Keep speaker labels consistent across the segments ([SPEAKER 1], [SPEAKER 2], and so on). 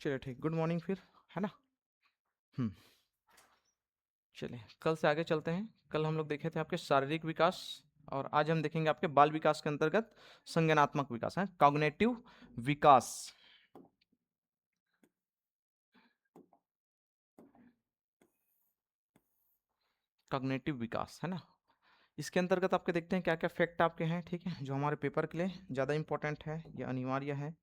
[SPEAKER 1] चलिए ठीक, good morning फिर, है ना। हम्म चलिए कल से आगे चलते हैं। कल हम लोग देखे थे आपके शारीरिक विकास, और आज हम देखेंगे आपके बाल विकास के अंतर्गत संज्ञानात्मक विकास है, कॉग्निटिव विकास। कॉग्निटिव विकास है ना। इसके अंतर्गत आपके देखते हैं क्या क्या फैक्ट आपके हैं, ठीक है, जो हमारे पेपर के लिए ज़्यादा इंपॉर्टेंट है या अनिवार्य है।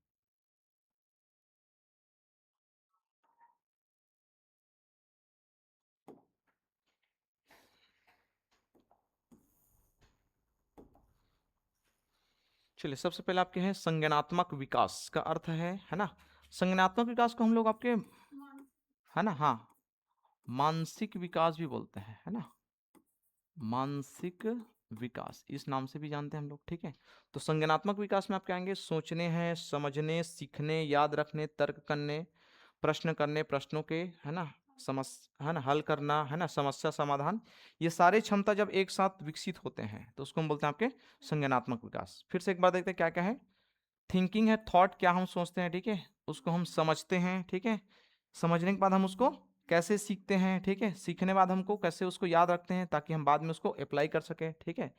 [SPEAKER 1] चलिए सबसे पहले आपके हैं संज्ञानात्मक विकास का अर्थ है ना। संज्ञानात्मक विकास को हम लोग आपके, है ना, हाँ, मानसिक विकास भी बोलते हैं, है ना। मानसिक विकास इस नाम से भी जानते हैं हम लोग, ठीक है। तो संज्ञानात्मक विकास में आपके आएंगे सोचने हैं, समझने, सीखने, याद रखने, तर्क करने, प्रश्न करने, प्रश्नों के, है ना, समस्या, है ना, हल करना, है ना, समस्या समाधान। ये सारे क्षमता जब एक साथ विकसित होते हैं तो उसको हम बोलते हैं आपके संज्ञानात्मक विकास। फिर से एक बार देखते हैं क्या क्या है। थिंकिंग है, थॉट, क्या हम सोचते हैं, ठीक है, उसको हम समझते हैं, ठीक है। समझने के बाद हम उसको कैसे सीखते हैं, ठीक है। सीखने बाद हमको कैसे उसको याद रखते हैं ताकि हम बाद में उसको अप्लाई कर सकें, ठीक है।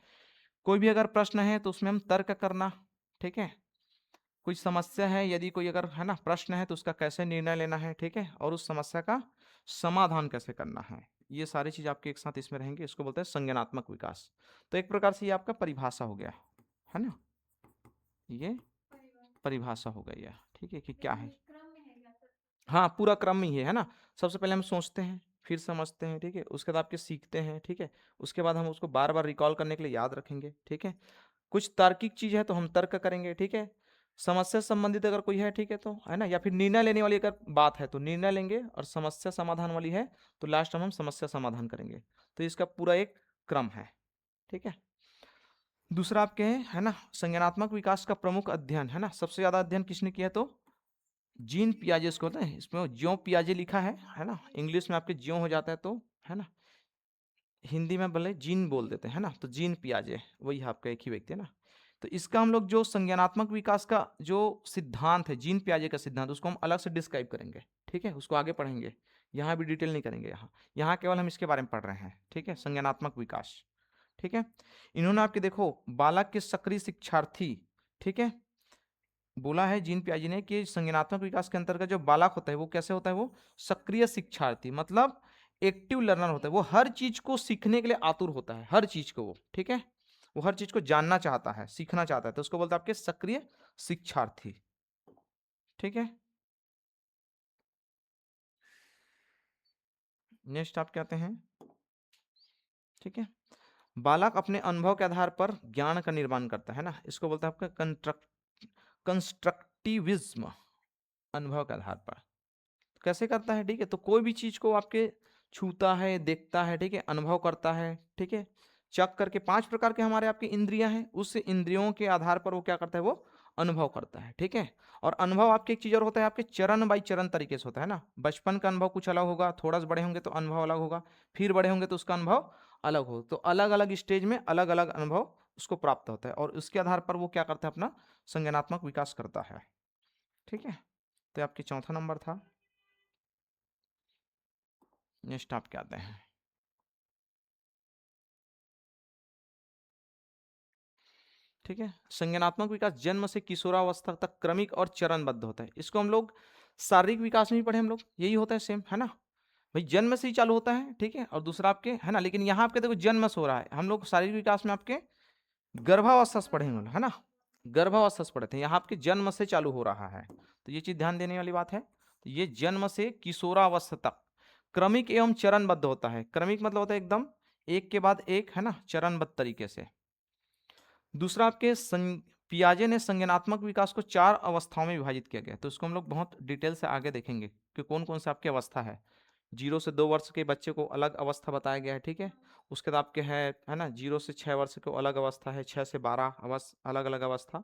[SPEAKER 1] कोई भी अगर प्रश्न है तो उसमें हम तर्क करना, ठीक है। कोई समस्या है, यदि कोई अगर, है ना, प्रश्न है तो उसका कैसे निर्णय लेना है, ठीक है, और उस समस्या का समाधान कैसे करना है। ये सारी चीज आपके एक साथ इसमें रहेंगे, इसको बोलते हैं संज्ञानात्मक विकास। तो एक प्रकार से ये आपका परिभाषा हो गया, है ना, ये परिभाषा हो गई है, ठीक है, कि क्या है। हाँ, पूरा क्रम ही है ना। सबसे पहले हम सोचते हैं, फिर समझते हैं, ठीक है, उसके बाद आपके सीखते हैं, ठीक है, उसके बाद हम उसको बार बार रिकॉल करने के लिए याद रखेंगे, ठीक है। कुछ तार्किक चीज है तो हम तर्क करेंगे, ठीक है। समस्या संबंधित अगर कोई है, ठीक है, तो है ना, या फिर निर्णय लेने वाली अगर बात है तो निर्णय लेंगे, और समस्या समाधान वाली है तो लास्ट में हम समस्या समाधान करेंगे। तो इसका पूरा एक क्रम है, ठीक है। दूसरा आपके है ना, संज्ञानात्मक विकास का प्रमुख अध्ययन, है ना, सबसे ज्यादा अध्ययन किसने किया, तो जीन पियाजे इसको होता है, इसमें ज्यो पियाजे लिखा है ना, इंग्लिश में आपके ज्यो हो जाता है तो, है ना, हिंदी में भले जीन बोल देते हैं, है ना, तो जीन पियाजे वही आपका एक ही व्यक्ति है ना। तो इसका हम लोग जो संज्ञानात्मक विकास का जो सिद्धांत है, जीन पियाजे का सिद्धांत, उसको हम अलग से डिस्क्राइब करेंगे, ठीक है, उसको आगे पढ़ेंगे। यहाँ भी डिटेल नहीं करेंगे, यहाँ यहाँ केवल हम इसके बारे में पढ़ रहे हैं, ठीक है, संज्ञानात्मक विकास, ठीक है। इन्होंने आपके देखो बालक के सक्रिय शिक्षार्थी, ठीक है, बोला है जीन पियाजे ने कि संज्ञानात्मक विकास के अंतर्गत जो बालक होता है वो कैसे होता है, वो सक्रिय शिक्षार्थी, मतलब एक्टिव लर्नर होता है। वो हर चीज को सीखने के लिए आतुर होता है, हर चीज को वो, ठीक है, वो हर चीज को जानना चाहता है, सीखना चाहता है, तो उसको बोलते हैं आपके सक्रिय शिक्षार्थी, ठीक है। नेक्स्ट आप कहते हैं, ठीक है, बालक अपने अनुभव के आधार पर ज्ञान का निर्माण करता है ना, इसको बोलते हैं आपका कंस्ट्रक्टिविज्म। अनुभव के आधार पर कैसे करता है, ठीक है, तो कोई भी चीज को आपके छूता है, देखता है, ठीक है, अनुभव करता है, ठीक है, चक करके, 5 प्रकार के हमारे आपके इंद्रियां हैं, उस इंद्रियों के आधार पर वो क्या करता है, वो अनुभव करता है, ठीक है। और अनुभव आपके एक चीज और होता है, आपके चरण बाई चरण तरीके से होता है ना। बचपन का अनुभव कुछ अलग होगा, थोड़ा सा बड़े होंगे तो अनुभव अलग होगा, फिर बड़े होंगे तो उसका अनुभव अलग हो, तो अलग अलग स्टेज में अलग अलग अनुभव उसको प्राप्त होता है, और उसके आधार पर वो क्या करता है, अपना संज्ञानात्मक विकास करता है, ठीक है। तो आपके चौथा नंबर था। नेक्स्ट आप क्या आते हैं, ठीक है, संज्ञानात्मक विकास जन्म से किशोरावस्था तक क्रमिक और चरणबद्ध होता है। इसको हम लोग शारीरिक विकास में भी पढ़े हम लोग, यही होता है सेम, है ना, भाई जन्म से ही चालू होता है, ठीक है, और दूसरा आपके, है ना, लेकिन यहाँ आपके देखो जन्म से हो रहा है, हम लोग शारीरिक विकास में आपके गर्भावस्था से पढ़ेंगे, है ना, गर्भावस्था से पढ़े थे, यहाँ आपके जन्म से चालू हो रहा है, तो ये चीज ध्यान देने वाली बात है। तो ये जन्म से किशोरावस्था तक क्रमिक एवं चरणबद्ध होता है। क्रमिक मतलब होता है एकदम एक के बाद एक, है ना, चरणबद्ध तरीके से। दूसरा आपके पियाजे ने संज्ञानात्मक विकास को 4 अवस्थाओं में विभाजित किया गया, तो इसको हम लोग बहुत डिटेल से आगे देखेंगे कि कौन कौन से आपकी अवस्था है। 0 से 2 वर्ष के बच्चे को अलग अवस्था बताया गया है, ठीक है। उसके बाद आपके है ना, 0 से 6 वर्ष को अलग अवस्था है, 6 से 12 अलग अलग अवस्था।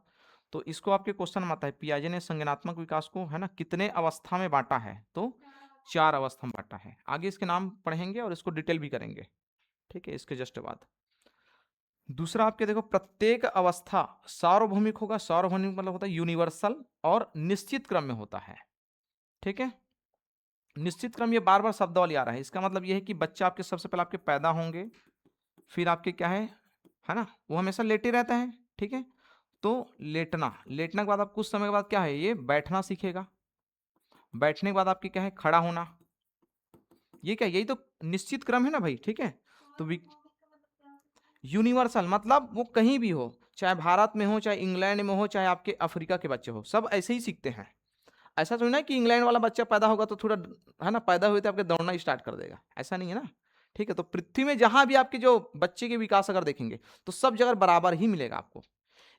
[SPEAKER 1] तो इसको आपके क्वेश्चन में आता है, पियाजे ने संज्ञानात्मक विकास को, है ना, कितने अवस्था में बांटा है, तो 4 अवस्था में बांटा है। आगे इसके नाम पढ़ेंगे और इसको डिटेल भी करेंगे, ठीक है, इसके जस्ट बाद। दूसरा आपके देखो प्रत्येक अवस्था सार्वभौमिक होगा, सार्वभौमिक मतलब होता है यूनिवर्सल, और निश्चित क्रम में होता है, ठीक है। निश्चित क्रम ये बार बार शब्दावली आ रहा है, इसका मतलब ये है कि बच्चा आपके सबसे पहले आपके पैदा होंगे, फिर आपके क्या है ना, वो हमेशा लेटे रहता है। ठीक है, तो लेटना, लेटने के बाद आप कुछ समय के बाद क्या है, ये बैठना सीखेगा, बैठने के बाद आपके क्या है, खड़ा होना। ये क्या, यही तो निश्चित क्रम है ना भाई। ठीक है, तो यूनिवर्सल मतलब वो कहीं भी हो, चाहे भारत में हो, चाहे इंग्लैंड में हो, चाहे आपके अफ्रीका के बच्चे हो, सब ऐसे ही सीखते हैं। ऐसा थोड़ी ना कि इंग्लैंड वाला बच्चा पैदा होगा तो थोड़ा है ना, पैदा हुए तो आपके दौड़ना स्टार्ट कर देगा, ऐसा नहीं है ना। ठीक है, तो पृथ्वी में जहां भी आपके जो बच्चे के विकास अगर देखेंगे तो सब जगह बराबर ही मिलेगा आपको।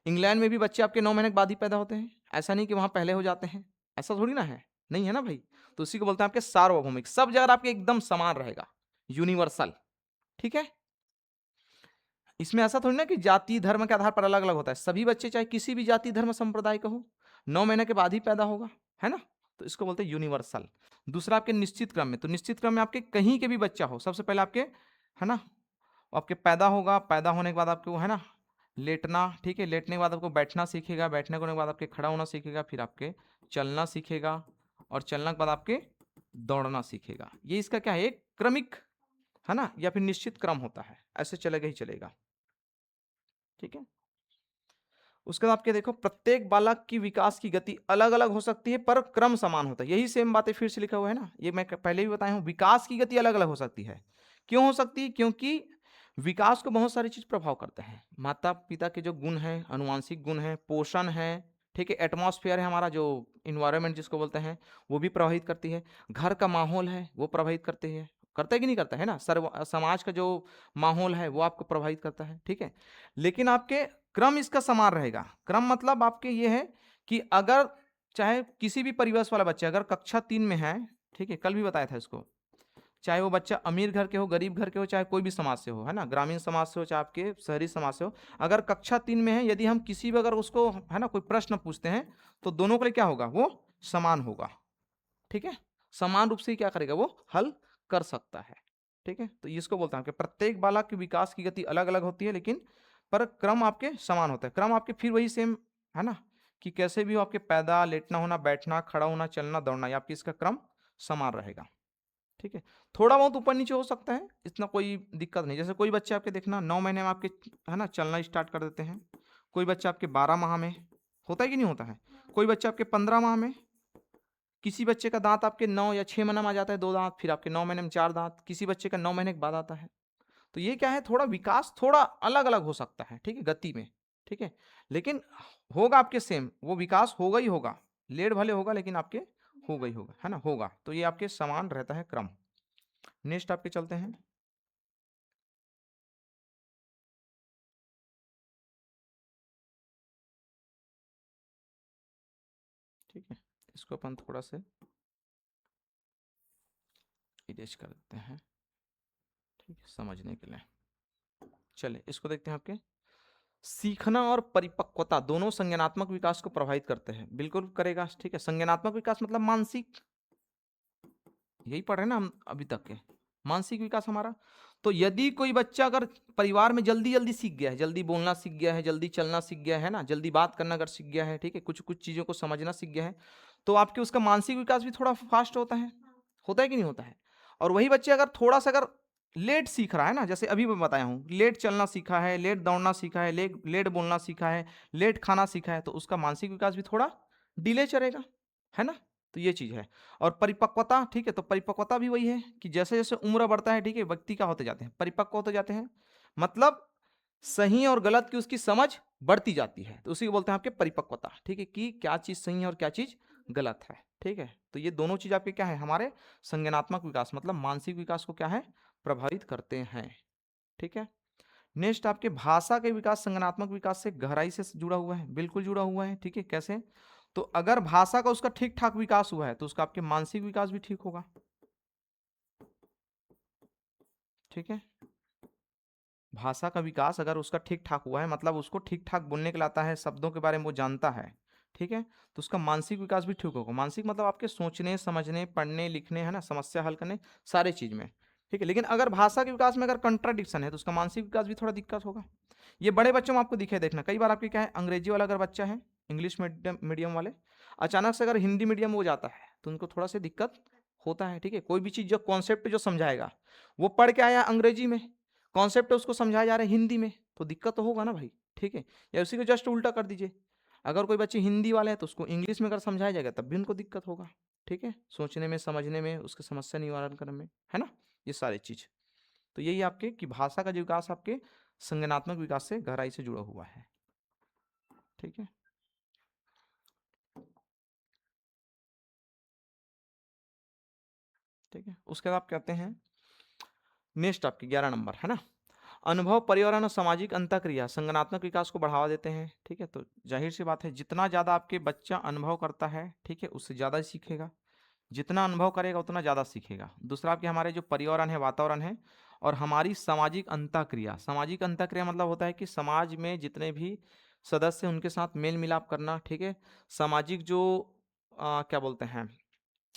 [SPEAKER 1] इंग्लैंड में भी बच्चे आपके 9 महीने के बाद ही पैदा होते हैं, ऐसा नहीं कि वहां पहले हो जाते हैं, ऐसा थोड़ी ना है, नहीं है ना भाई। तो उसी को बोलते हैं आपके सार्वभौमिक, सब जगह आपके एकदम समान रहेगा, यूनिवर्सल। ठीक है, इसमें ऐसा थोड़ी ना कि जाति धर्म के आधार पर अलग अलग होता है, सभी बच्चे चाहे किसी भी जाति धर्म संप्रदाय का हो 9 महीने के बाद ही पैदा होगा, है ना। तो इसको बोलते हैं यूनिवर्सल। दूसरा आपके निश्चित क्रम में, तो निश्चित क्रम में आपके कहीं के भी बच्चा हो, सबसे पहले आपके है ना, आपके पैदा होगा, पैदा होने के बाद आपके वो है ना लेटना। ठीक है, लेटने के बाद आपको बैठना सीखेगा, बैठने के बाद आपके खड़ा होना सीखेगा, फिर आपके चलना सीखेगा, और चलने के बाद आपके दौड़ना सीखेगा। ये इसका क्या है, एक क्रमिक है ना, या फिर निश्चित क्रम होता है, ऐसे चलेगा ही चलेगा। ठीक है, उसके बाद आपके देखो प्रत्येक बालक की विकास की गति अलग अलग हो सकती है पर क्रम समान होता है, यही सेम बातें फिर से लिखा हुआ है ना, ये मैं पहले भी बताया हूं, विकास की गति अलग अलग हो सकती है। क्यों हो सकती है, क्योंकि विकास को बहुत सारी चीज प्रभाव करते हैं, माता पिता के जो गुण है, अनुवांशिक गुण है, पोषण है, ठीक है, एटमॉस्फेयर है हमारा जो इन्वायरमेंट जिसको बोलते हैं, वो भी प्रभावित करती है, घर का माहौल है वो प्रभावित करती है, करता है कि नहीं करता है ना, सर्व समाज का जो माहौल है वो आपको प्रभावित करता है। ठीक है, लेकिन आपके क्रम इसका समान रहेगा। क्रम मतलब आपके ये है कि अगर चाहे किसी भी परिवेश वाला बच्चा अगर कक्षा 3 में है, ठीक है, कल भी बताया था इसको, चाहे वो बच्चा अमीर घर के हो, गरीब घर के हो, चाहे कोई भी समाज से हो, है ना, ग्रामीण समाज से हो, चाहे आपके शहरी समाज से हो, अगर कक्षा 3 में है, यदि हम किसी भी अगर उसको है ना कोई प्रश्न पूछते हैं तो दोनों के लिए क्या होगा, वो समान होगा। ठीक है, समान रूप से ही क्या करेगा, वो हल कर सकता है। ठीक है, तो इसको बोलते हैं कि प्रत्येक बालक के विकास की गति अलग अलग होती है, लेकिन पर क्रम आपके समान होता है। क्रम आपके फिर वही सेम है ना, कि कैसे भी हो आपके पैदा, लेटना होना, बैठना, खड़ा होना, चलना, दौड़ना, ये आपकी इसका क्रम समान रहेगा। ठीक है, थोड़ा बहुत ऊपर नीचे हो सकता है, इतना कोई दिक्कत नहीं। जैसे कोई बच्चे आपके देखना 9 महीने में आपके है ना चलना स्टार्ट कर देते हैं, कोई बच्चा आपके 12 माह में, होता है कि नहीं होता है, कोई बच्चा आपके 15 माह में, किसी बच्चे का दांत आपके 9 या 6 महीने में आ जाता है 2 दांत, फिर आपके 9 महीने में 4 दांत, किसी बच्चे का 9 महीने के बाद आता है। तो ये क्या है, थोड़ा विकास थोड़ा अलग अलग हो सकता है, ठीक है, गति में। ठीक है, लेकिन होगा आपके सेम, वो विकास होगा ही होगा, लेट भले होगा लेकिन आपके होगा ही होगा, है ना, होगा। तो ये आपके समान रहता है क्रम। नेक्स्ट आपके चलते हैं। ठीक है, इसको अपन थोड़ा से इरेज कर देते हैं, ठीक है, समझने के लिए। चलिए इसको देखते हैं। आपके सीखना और परिपक्वता दोनों संज्ञानात्मक विकास को प्रभावित करते हैं, बिल्कुल करेगा। ठीक है, संज्ञानात्मक विकास मतलब मानसिक, यही पढ़ रहे हैं ना हम अभी तक के, मानसिक विकास हमारा। तो यदि कोई बच्चा अगर परिवार में जल्दी जल्दी सीख गया है, जल्दी बोलना सीख गया है, जल्दी चलना सीख गया है ना, जल्दी बात करना अगर सीख गया है, ठीक है, कुछ कुछ चीज़ों को समझना सीख गया है, तो आपके उसका मानसिक विकास भी थोड़ा फास्ट होता है कि नहीं होता है। और वही बच्चे अगर थोड़ा सा अगर लेट सीख रहा है ना, जैसे अभी मैं बताया हूँ, लेट चलना सीखा है, लेट दौड़ना सीखा है, लेट लेट बोलना सीखा है, लेट खाना सीखा है, तो उसका मानसिक विकास भी थोड़ा डिले चलेगा, है ना। तो ये चीज़ है। और परिपक्वता, ठीक है, तो परिपक्वता भी वही है कि जैसे जैसे उम्र बढ़ता है, ठीक है, व्यक्ति क्या होते जाते हैं, परिपक्व होते जाते हैं, मतलब सही और गलत की उसकी समझ बढ़ती जाती है, तो उसी को बोलते हैं आपके परिपक्वता। ठीक है, कि क्या चीज़ सही है और क्या चीज़ गलत है। ठीक है, तो ये दोनों चीज़ आपके क्या है, हमारे संज्ञानात्मक विकास मतलब मानसिक विकास को क्या है, प्रभावित करते हैं। ठीक है, नेक्स्ट आपके भाषा के विकास संज्ञानात्मक विकास से गहराई से जुड़ा हुआ है, बिल्कुल जुड़ा हुआ है। ठीक है, कैसे, तो अगर भाषा का उसका ठीक ठाक विकास हुआ है तो उसका आपके मानसिक विकास भी ठीक होगा। ठीक है, भाषा का विकास अगर उसका ठीक ठाक हुआ है, मतलब उसको ठीक ठाक बोलने के लिए आता है, शब्दों के बारे में वो जानता है, ठीक है, तो उसका मानसिक विकास भी ठीक होगा। मानसिक मतलब आपके सोचने, समझने, पढ़ने, लिखने, है ना, समस्या हल करने, सारे चीज में। ठीक है, लेकिन अगर भाषा के विकास में अगर कंट्राडिक्शन है तो उसका मानसिक विकास भी थोड़ा दिक्कत होगा। ये बड़े बच्चों में आपको दिखे, देखना कई बार आपके क्या है, अंग्रेजी वाला अगर बच्चा है, इंग्लिश मीडियम वाले, अचानक से अगर हिंदी मीडियम में हो जाता है, तो उनको थोड़ा सा दिक्कत होता है, ठीक है। कोई भी चीज जो कॉन्सेप्ट जो समझाएगा वो पढ़ के आया अंग्रेजी में, कॉन्सेप्ट उसको समझाया जा रहा है हिंदी में, तो दिक्कत तो होगा ना भाई, ठीक है। या उसी को जस्ट उल्टा कर दीजिए, अगर कोई बच्चे हिंदी वाले हैं तो उसको इंग्लिश में अगर समझाया जाएगा तब भी उनको दिक्कत होगा, ठीक है, सोचने में, समझने में, उसके समस्या निवारण करने में, है ना, ये सारी चीज। तो यही आपके कि भाषा का जो विकास आपके संज्ञानात्मक विकास से गहराई से जुड़ा हुआ है, ठीक है। ठीक है, उसके बाद आप कहते हैं नेक्स्ट आपके 11 नंबर, है ना, अनुभव, पर्यावरण और सामाजिक अंतःक्रिया संज्ञानात्मक विकास को बढ़ावा देते हैं, ठीक है। तो जाहिर सी बात है, जितना ज्यादा आपके बच्चा अनुभव करता है, ठीक है, उससे ज्यादा ही सीखेगा, जितना अनुभव करेगा उतना ज्यादा सीखेगा। दूसरा आपके हमारे जो पर्यावरण है, वातावरण है, और हमारी सामाजिक अंतःक्रिया, सामाजिक अंतःक्रिया मतलब होता है कि समाज में जितने भी सदस्य उनके साथ मेल मिलाप करना, ठीक है, सामाजिक जो क्या बोलते हैं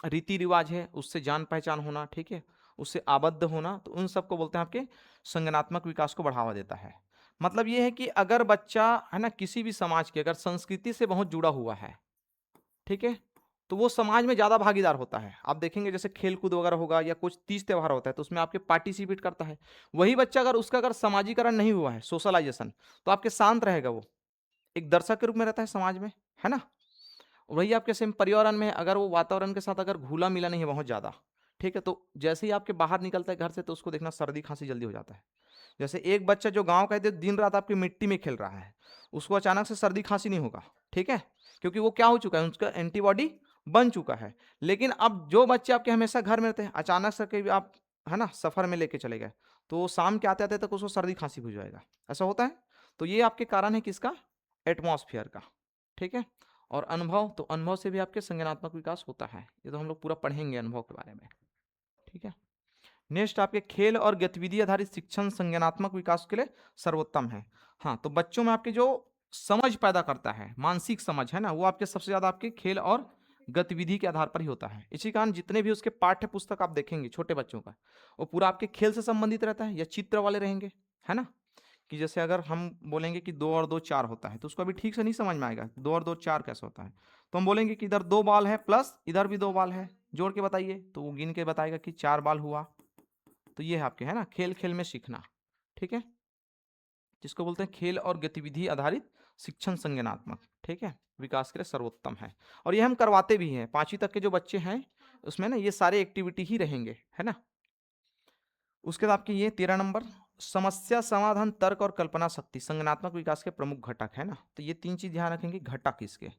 [SPEAKER 1] रीति रिवाज है उससे जान पहचान होना, ठीक है, उससे आबद्ध होना, तो उन सबको बोलते हैं आपके संज्ञानात्मक विकास को बढ़ावा देता है। मतलब ये है कि अगर बच्चा, है ना, किसी भी समाज के अगर संस्कृति से बहुत जुड़ा हुआ है, ठीक है, तो वो समाज में ज्यादा भागीदार होता है। आप देखेंगे जैसे खेल कूद वगैरह होगा या कुछ तीज त्योहार होता है तो उसमें आपके पार्टिसिपेट करता है। वही बच्चा अगर उसका अगर समाजीकरण नहीं हुआ है, सोशलाइजेशन, तो आपके शांत रहेगा, वो एक दर्शक के रूप में रहता है समाज में, है ना। वही आपके सेम पर्यावरण में अगर वो वातावरण के साथ अगर घुला मिला नहीं है बहुत ज्यादा, ठीक है, तो जैसे ही आपके बाहर निकलता है घर से तो उसको देखना सर्दी खांसी जल्दी हो जाता है। जैसे एक बच्चा जो गांव का है दिन रात आपकी मिट्टी में खेल रहा है, उसको अचानक से सर्दी खांसी नहीं होगा, ठीक है, क्योंकि वो क्या हो चुका है, उसका एंटीबॉडी बन चुका है। लेकिन अब जो बच्चे आपके हमेशा घर में रहते हैं, अचानक से कभी आप, है ना, सफर में लेके चले गए, तो शाम के आते आते तक उसको सर्दी खांसी हो जाएगा, ऐसा होता है। तो ये आपके कारण है किसका, एटमॉस्फेयर का, ठीक है। और अनुभव, तो अनुभव से भी आपके संज्ञानात्मक विकास होता है, ये तो हम लोग पूरा पढ़ेंगे अनुभव के बारे में, ठीक है। नेक्स्ट आपके खेल और गतिविधि आधारित शिक्षण संज्ञानात्मक विकास के लिए सर्वोत्तम है। हाँ, तो बच्चों में आपके जो समझ पैदा करता है, मानसिक समझ, है ना, वो आपके सबसे ज्यादा आपके खेल और गतिविधि के आधार पर ही होता है। इसी कारण जितने भी उसके पाठ्य पुस्तक आप देखेंगे छोटे बच्चों का, वो पूरा आपके खेल से संबंधित रहता है या चित्र वाले रहेंगे, है ना। कि जैसे अगर हम बोलेंगे कि 2 और 2 4 होता है तो उसको अभी ठीक से नहीं समझ में आएगा 2 और 2 4 कैसे होता है। तो हम बोलेंगे कि इधर 2 बाल है प्लस इधर भी 2 बाल है, जोड़ के बताइए, तो वो गिन के बताएगा कि 4 बाल हुआ। तो ये है आपके, है ना, खेल खेल में सीखना, ठीक है, जिसको बोलते हैं खेल और गतिविधि आधारित शिक्षण संज्ञानात्मक, ठीक है, विकास के लिए सर्वोत्तम है। और ये हम करवाते भी हैं, 5वीं तक के जो बच्चे हैं उसमें ना ये सारे एक्टिविटी ही रहेंगे, है ना। उसके बाद आपके ये 13 नंबर, समस्या समाधान, तर्क और कल्पना शक्ति संज्ञानात्मक विकास के प्रमुख घटक है ना। तो ये 3 चीज ध्यान रखेंगे, घटक इसके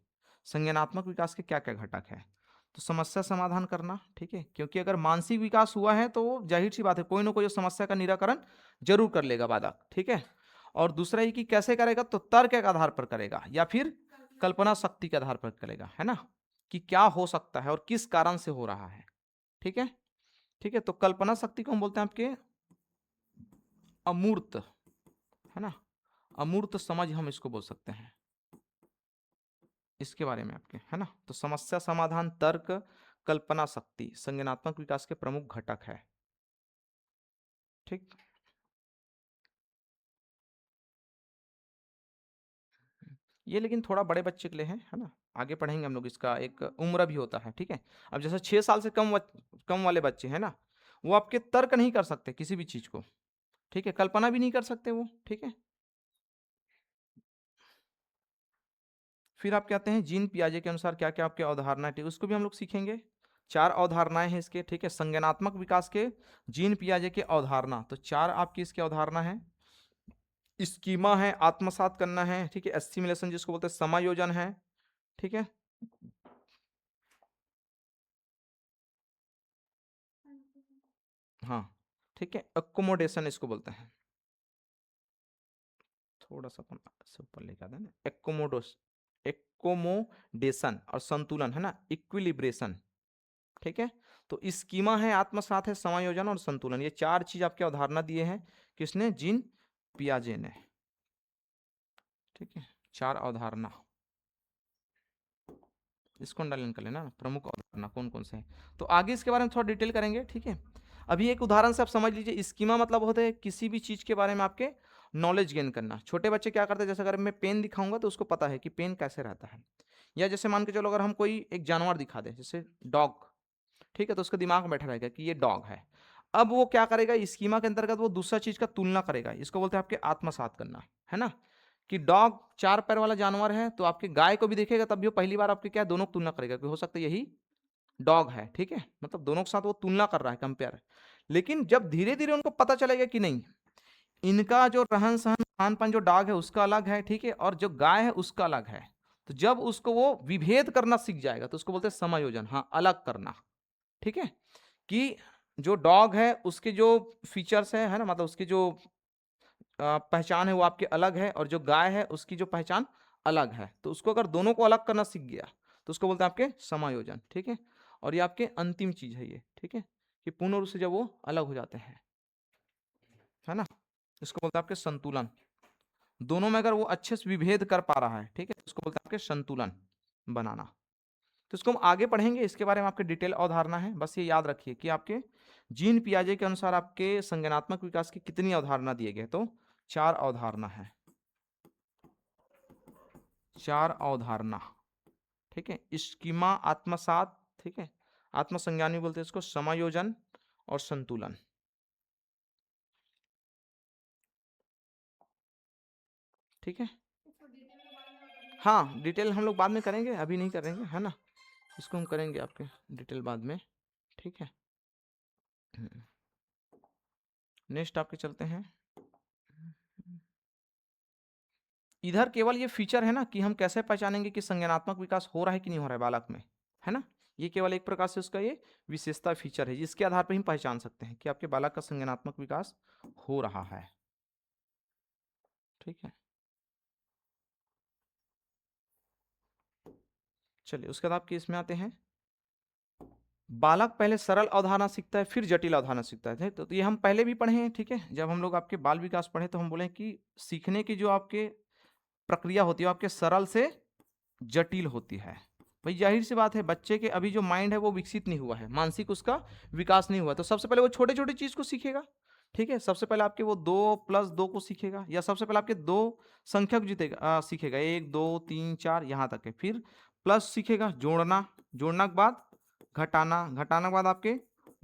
[SPEAKER 1] संज्ञानात्मक विकास के क्या क्या घटक है। तो समस्या समाधान करना, ठीक है, क्योंकि अगर मानसिक विकास हुआ है तो जाहिर सी बात है कोई ना कोई समस्या का निराकरण जरूर कर लेगा बालक, ठीक है। और दूसरा ये कि कैसे करेगा, तो तर्क के आधार पर करेगा या फिर कल्पना शक्ति के आधार पर करेगा, है ना, कि क्या हो सकता है और किस कारण से हो रहा है, ठीक है। ठीक है, तो कल्पना शक्ति को हम बोलते हैं आपके अमूर्त, है ना, अमूर्त समझ हम इसको बोल सकते हैं, इसके बारे में आपके, है ना। तो समस्या समाधान, तर्क, कल्पना शक्ति संज्ञानात्मक विकास के प्रमुख घटक है, ठीक। ये लेकिन थोड़ा बड़े बच्चे के लिए है ना, आगे पढ़ेंगे हम लोग, इसका एक उम्र भी होता है, ठीक है। अब जैसे 6 साल से कम वाले बच्चे हैं ना, वो आपके तर्क नहीं कर सकते किसी भी चीज को, ठीक है, कल्पना भी नहीं कर सकते वो, ठीक है। फिर आप कहते हैं जीन पियाजे के अनुसार क्या क्या आपके अवधारणा है, उसको भी हम लोग सीखेंगे। 4 अवधारणाएं हैं इसके, ठीक है, संज्ञानात्मक विकास के जीन पियाजे के अवधारणा, तो 4 आपकी इसकी अवधारणा है। स्कीमा है, आत्मसात करना है, ठीक है, एसिमिलेशन जिसको बोलते हैं समायोजन है, ठीक है। हाँ, ठीक है, अकोमोडेशन इसको बोलते हैं, थोड़ा सा अपन से ऊपर लेकर आते हैं ना, एकोमोडोस, एकोमोडेशन और संतुलन, है ना, इक्विलिब्रेशन, ठीक है। तो स्कीमा है, आत्मसात है, समायोजन और संतुलन, ये 4 चीज आपके अवधारणा दिए हैं किसने, जीन पियाजे ने, ठीक है। 4 अवधारणा, इसको अंडरलाइन कर लेना, प्रमुख अवधारणा कौन कौन से हैं। तो आगे इसके बारे में थोड़ा डिटेल करेंगे, ठीक है। अभी एक उदाहरण से आप समझ लीजिए, स्कीमा मतलब होता है किसी भी चीज के बारे में आपके नॉलेज गेन करना। छोटे बच्चे क्या करते हैं, जैसे अगर मैं पेन दिखाऊंगा तो उसको पता है कि पेन कैसे रहता है, या जैसे मान के चलो अगर हम कोई एक जानवर दिखा दे जैसे डॉग, ठीक है, तो उसके दिमाग में बैठा रहेगा कि ये डॉग है। अब वो क्या करेगा, स्कीमा के अंतर्गत वो दूसरा चीज का तुलना करेगा, इसको बोलते हैं आपके आत्मसात करना, है ना। कि डॉग 4 पैर वाला जानवर है, तो आपके गाय को भी देखेगा तब भी वो पहली बार आपके क्या दोनों की तुलना करेगा कि हो सकता है यही डॉग है, ठीक है, मतलब दोनों के साथ वो तुलना कर रहा है, कंपेयर। लेकिन जब धीरे धीरे उनको पता चलेगा कि नहीं, इनका जो रहन सहन खान पान जो डॉग है उसका अलग है, ठीक है, और जो गाय है उसका अलग है, तो जब उसको वो विभेद करना सीख जाएगा तो उसको बोलते हैं समायोजन, हाँ, अलग करना, ठीक है। कि जो डॉग है उसके जो फीचर्स है ना, मतलब उसकी जो पहचान है वो आपके अलग है, और जो गाय है उसकी जो पहचान अलग है, तो उसको अगर दोनों को अलग करना सीख गया तो उसको बोलते हैं आपके समायोजन, ठीक है। और ये आपके अंतिम चीज है ये, ठीक है, कि पूर्ण रूप से जब वो अलग हो जाते हैं, है ना, इसको बोलते हैं आपके संतुलन। दोनों में अगर वो अच्छे से विभेद कर पा रहा है, ठीक है, उसको बोलते हैं आपके संतुलन बनाना। तो इसको हम आगे पढ़ेंगे, इसके बारे में आपके डिटेल अवधारणा है, बस ये याद रखिए कि आपके जीन पियाजे के अनुसार आपके संज्ञानात्मक विकास की कितनी अवधारणा दिए गए, तो 4 अवधारणा है, 4 अवधारणा, ठीक है। स्कीमा, आत्मसात, ठीक है, आत्मसंज्ञान भी बोलते हैं इसको, समायोजन और संतुलन, ठीक है। हाँ, डिटेल हम लोग बाद में करेंगे, अभी नहीं करेंगे, है ना, इसको हम करेंगे आपके डिटेल बाद में, ठीक है। नेक्स्ट आपके चलते हैं, इधर केवल ये फीचर है ना कि हम कैसे पहचानेंगे कि संज्ञानात्मक विकास हो रहा है कि नहीं हो रहा है बालक में, है ना। ये केवल एक प्रकार से उसका ये विशेषता फीचर है जिसके आधार पर हम पहचान सकते हैं कि आपके बालक का संज्ञानात्मक विकास हो रहा है, ठीक है। चलिए उसके बाद आपके इसमें आते हैं, बालक पहले सरल अवधारणा सीखता है फिर जटिल अवधारणा सीखता है, तो ये हम पहले भी पढ़े हैं, ठीक है। जब हम लोग आपके बाल विकास पढ़े तो हम बोले कि सीखने की जो आपके प्रक्रिया होती है आपके सरल से जटिल होती है। भाई जाहिर सी बात है, बच्चे के अभी जो माइंड है वो विकसित नहीं हुआ है, मानसिक उसका विकास नहीं हुआ, तो सबसे पहले वो छोटे छोटे चीज को सीखेगा, ठीक है। सबसे पहले आपके वो 2+2 को सीखेगा, या सबसे पहले आपके दो संख्या को सीखेगा, 1 2 3 4 यहाँ तक है, फिर प्लस सीखेगा, जोड़ना, जोड़ना के बाद घटाना, घटाना के बाद आपके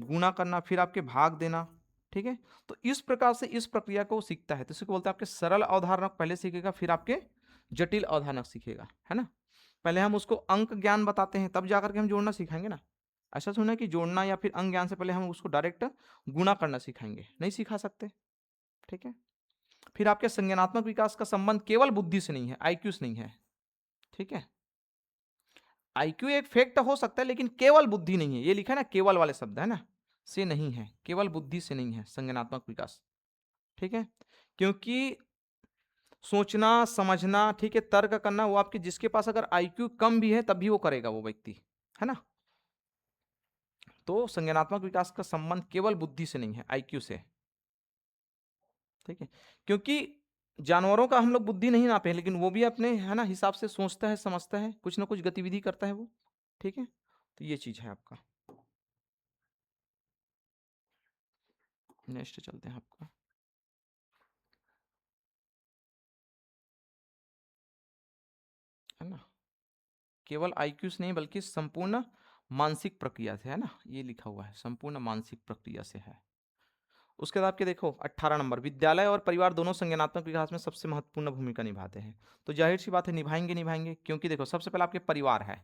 [SPEAKER 1] गुणा करना, फिर आपके भाग देना, ठीक है। तो इस प्रकार से इस प्रक्रिया को सीखता है, तो इसको बोलते हैं आपके सरल अवधारणा पहले सीखेगा फिर आपके जटिल अवधारणा सीखेगा, है ना। पहले हम उसको अंक ज्ञान बताते हैं तब जाकर के हम जोड़ना सिखाएंगे ना। ऐसा सुना है कि जोड़ना या फिर अंक ज्ञान से पहले हम उसको डायरेक्ट गुणा करना सिखाएंगे, नहीं सिखा सकते, ठीक है। फिर आपके संज्ञानात्मक विकास का संबंध केवल बुद्धि से नहीं है, आईक्यू से नहीं है, ठीक है। आईक्यू एक फैक्ट हो सकता है लेकिन केवल बुद्धि नहीं है, ये लिखा है ना केवल वाले शब्द है ना, से नहीं है, केवल बुद्धि से नहीं है संज्ञानात्मक विकास, ठीक है। क्योंकि सोचना समझना, ठीक है, तर्क करना, वो आपके जिसके पास अगर आईक्यू कम भी है तब भी वो करेगा वो व्यक्ति, है ना। तो संज्ञानात्मक विकास का संबंध केवल बुद्धि से नहीं है, आईक्यू से, ठीक है। क्योंकि जानवरों का हम लोग बुद्धि नहीं नापे लेकिन वो भी अपने, है ना, हिसाब से सोचता है, समझता है, कुछ ना कुछ गतिविधि करता है वो, ठीक है। तो ये चीज है आपका। नेक्स्ट चलते हैं आपका, है ना, केवल आईक्यू से नहीं बल्कि संपूर्ण मानसिक प्रक्रिया से, है ना, ये लिखा हुआ है संपूर्ण मानसिक प्रक्रिया से है। उसके बाद आपके देखो 18 नंबर, विद्यालय और परिवार दोनों संज्ञानात्मक विकास में सबसे महत्वपूर्ण भूमिका निभाते हैं। तो जाहिर सी बात है निभाएंगे निभाएंगे, क्योंकि देखो सबसे पहले आपके परिवार है,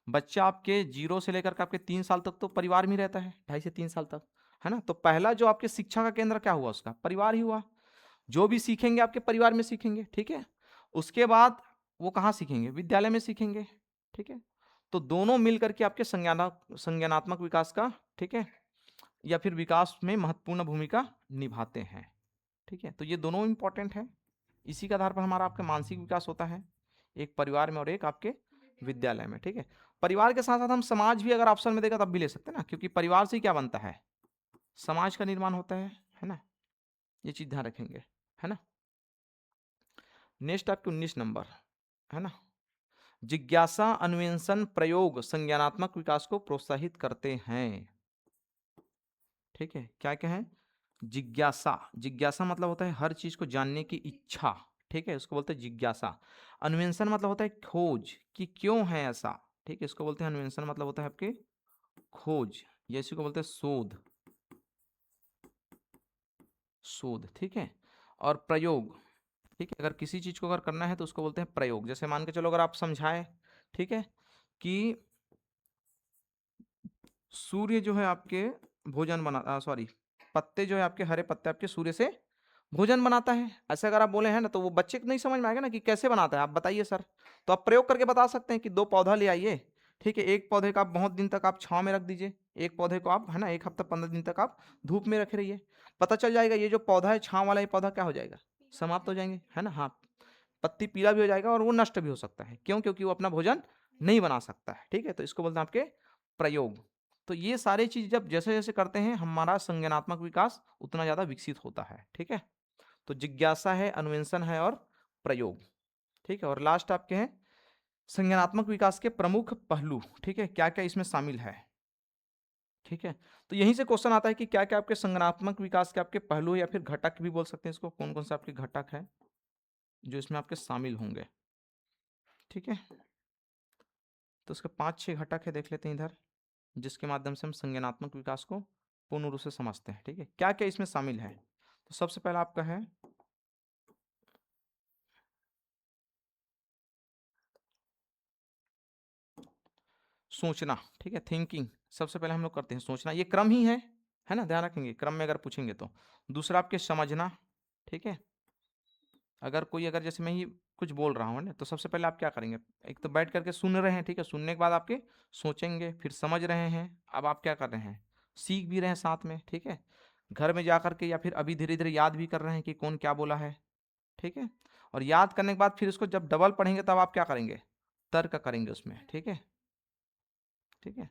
[SPEAKER 1] बच्चा आपके 0 से लेकर के आपके 3 साल तक तो परिवार में रहता है, 2.5 से 3 साल तक, है ना। तो पहला जो आपके शिक्षा का केंद्र क्या हुआ, उसका परिवार ही हुआ। जो भी सीखेंगे आपके परिवार में सीखेंगे, ठीक है। उसके बाद वो कहाँ सीखेंगे, विद्यालय में सीखेंगे, ठीक है। तो दोनों मिल करके आपके संज्ञानात्मक विकास का, ठीक है, या फिर विकास में महत्वपूर्ण भूमिका निभाते हैं, ठीक है। तो ये दोनों इंपॉर्टेंट है, इसी के आधार पर हमारा आपका मानसिक विकास होता है, एक परिवार में और एक आपके विद्यालय में, ठीक है। परिवार के साथ साथ हम समाज भी अगर ऑप्शन में देगा तब भी ले सकते हैं ना, क्योंकि परिवार से ही क्या बनता है, समाज का निर्माण होता है ना, ये चीज ध्यान रखेंगे, है ना। नेक्स्ट आपके 19 नंबर, है ना, जिज्ञासा अन्वेषण प्रयोग संज्ञानात्मक विकास को प्रोत्साहित करते हैं, ठीक है। क्या क्या है, जिज्ञासा, जिज्ञासा मतलब होता है हर चीज को जानने की इच्छा, ठीक है, उसको बोलते हैं जिज्ञासा। अन्वेषण मतलब होता है खोज कि क्यों है ऐसा, ठीक है, इसको बोलते हैं अन्वेषण, मतलब होता है आपके खोज, या इसी को बोलते हैं शोध, शोध, ठीक है। और प्रयोग, ठीक है, अगर किसी चीज को अगर करना है तो उसको बोलते हैं प्रयोग। जैसे मान के चलो अगर आप समझाएं, ठीक है, कि सूर्य जो है आपके भोजन बना, सॉरी, पत्ते जो है आपके, हरे पत्ते आपके सूर्य से भोजन बनाता है, ऐसे अगर आप बोले हैं ना तो वो बच्चे को नहीं समझ में आएगा ना कि कैसे बनाता है, आप बताइए सर। तो आप प्रयोग करके बता सकते हैं कि 2 पौधा ले आइए, ठीक है, एक पौधे का आप बहुत दिन तक आप छांव में रख दीजिए, एक पौधे को आप, है ना, 1 हफ्ता 15 दिन तक आप धूप में रखे रहिए, पता चल जाएगा ये जो पौधा है छांव वाला, ये पौधा क्या हो जाएगा, समाप्त हो जाएंगे, है ना, हाँ, पत्ती पीला भी हो जाएगा और वो नष्ट भी हो सकता है, क्यों, क्योंकि वो अपना भोजन नहीं बना सकता है, ठीक है। तो इसको बोलते हैं आपके प्रयोग। तो ये सारे चीज जब जैसे जैसे करते हैं हमारा संज्ञानात्मक विकास उतना ज्यादा विकसित होता है, ठीक है। तो जिज्ञासा है, अन्वेषण है और प्रयोग, ठीक है। और लास्ट आपके हैं संज्ञानात्मक विकास के प्रमुख पहलू, ठीक है, क्या क्या इसमें शामिल है, ठीक है। तो यहीं से क्वेश्चन आता है कि क्या क्या आपके संज्ञानात्मक विकास के आपके पहलू या फिर घटक भी बोल सकते हैं इसको, कौन कौन से आपके घटक है जो इसमें आपके शामिल होंगे, ठीक है। तो उसके 5-6 घटक है, देख लेते हैं इधर, जिसके माध्यम से हम संज्ञानात्मक विकास को पूर्ण रूप से समझते हैं, ठीक है। क्या क्या इसमें शामिल है, तो सबसे पहला आपका है सोचना, ठीक है, थिंकिंग। सबसे पहले हम लोग करते हैं सोचना, ये क्रम ही है ना, ध्यान रखेंगे क्रम में अगर पूछेंगे तो। दूसरा आपके समझना, ठीक है, अगर कोई अगर जैसे मैं ही कुछ बोल रहा हूँ ना तो सबसे पहले आप क्या करेंगे, एक तो बैठ करके सुन रहे हैं, ठीक है, सुनने के बाद आपके सोचेंगे, फिर समझ रहे हैं, अब आप क्या कर रहे हैं, सीख भी रहे हैं साथ में, ठीक है, घर में जा करके या फिर अभी धीरे धीरे याद भी कर रहे हैं कि कौन क्या बोला है, ठीक है। और याद करने के बाद फिर उसको जब डबल पढ़ेंगे तब आप क्या करेंगे, तर्क करेंगे उसमें, ठीक है, ठीक है।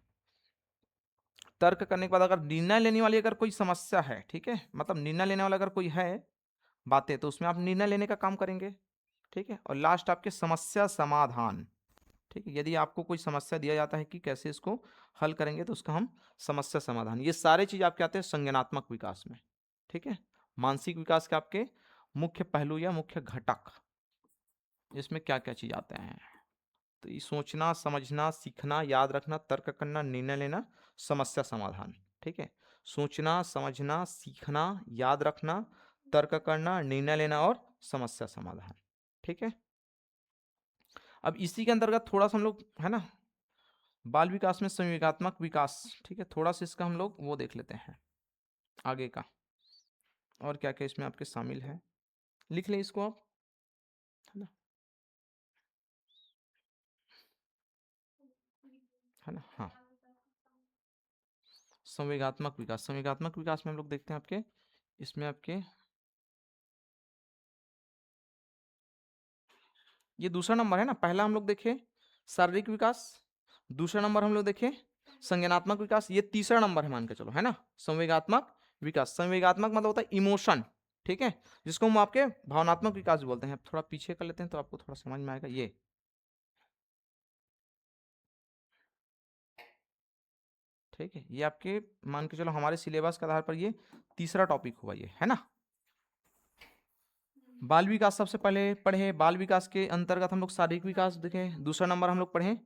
[SPEAKER 1] तर्क करने के बाद अगर निर्णय लेने वाली अगर कोई समस्या है, ठीक है, मतलब निर्णय लेने वाला अगर कोई है बातें, तो उसमें आप निर्णय लेने का काम करेंगे, ठीक है। और लास्ट आपके समस्या समाधान, ठीक है, यदि आपको कोई समस्या दिया जाता है कि कैसे इसको हल करेंगे तो उसका हम समस्या समाधान, ये सारे चीज आपके आते हैं संज्ञानात्मक विकास में, ठीक है। मानसिक विकास के आपके मुख्य पहलू या मुख्य घटक, इसमें क्या क्या चीज आते हैं, तो ये सोचना, समझना, सीखना, याद रखना, तर्क करना, निर्णय लेना, समस्या समाधान, ठीक है। सोचना, समझना, सीखना, याद रखना, तर्क करना, निर्णय लेना और समस्या समाधान, ठीक है। अब इसी के अंतर्गत थोड़ा सा हम लोग, है ना, बाल विकास में संवेगात्मक विकास, ठीक है, थोड़ा सा इसका हम लोग वो देख लेते हैं आगे का, और क्या क्या इसमें आपके शामिल है, लिख लें इसको आप, है ना, है ना, हाँ। संवेगात्मक विकास, संवेगात्मक विकास में हम लोग देखते हैं आपके इसमें आपके ये दूसरा नंबर है ना, पहला हम लोग देखे शारीरिक विकास, दूसरा नंबर हम लोग देखे संज्ञानात्मक विकास, ये तीसरा नंबर है मान के चलो, है ना, संवेगात्मक विकास। संवेगात्मक मतलब होता है इमोशन, ठीक है, जिसको हम आपके भावनात्मक विकास भी बोलते हैं। थोड़ा पीछे कर लेते हैं तो आपको थोड़ा समझ में आएगा, ये ठीक है, ये आपके मान के चलो हमारे सिलेबस के आधार पर ये तीसरा टॉपिक हुआ, ये है ना। बाल विकास सबसे पहले पढ़े, बाल विकास के अंतर्गत हम लोग शारीरिक विकास देखे, दूसरा नंबर हम लोग पढ़े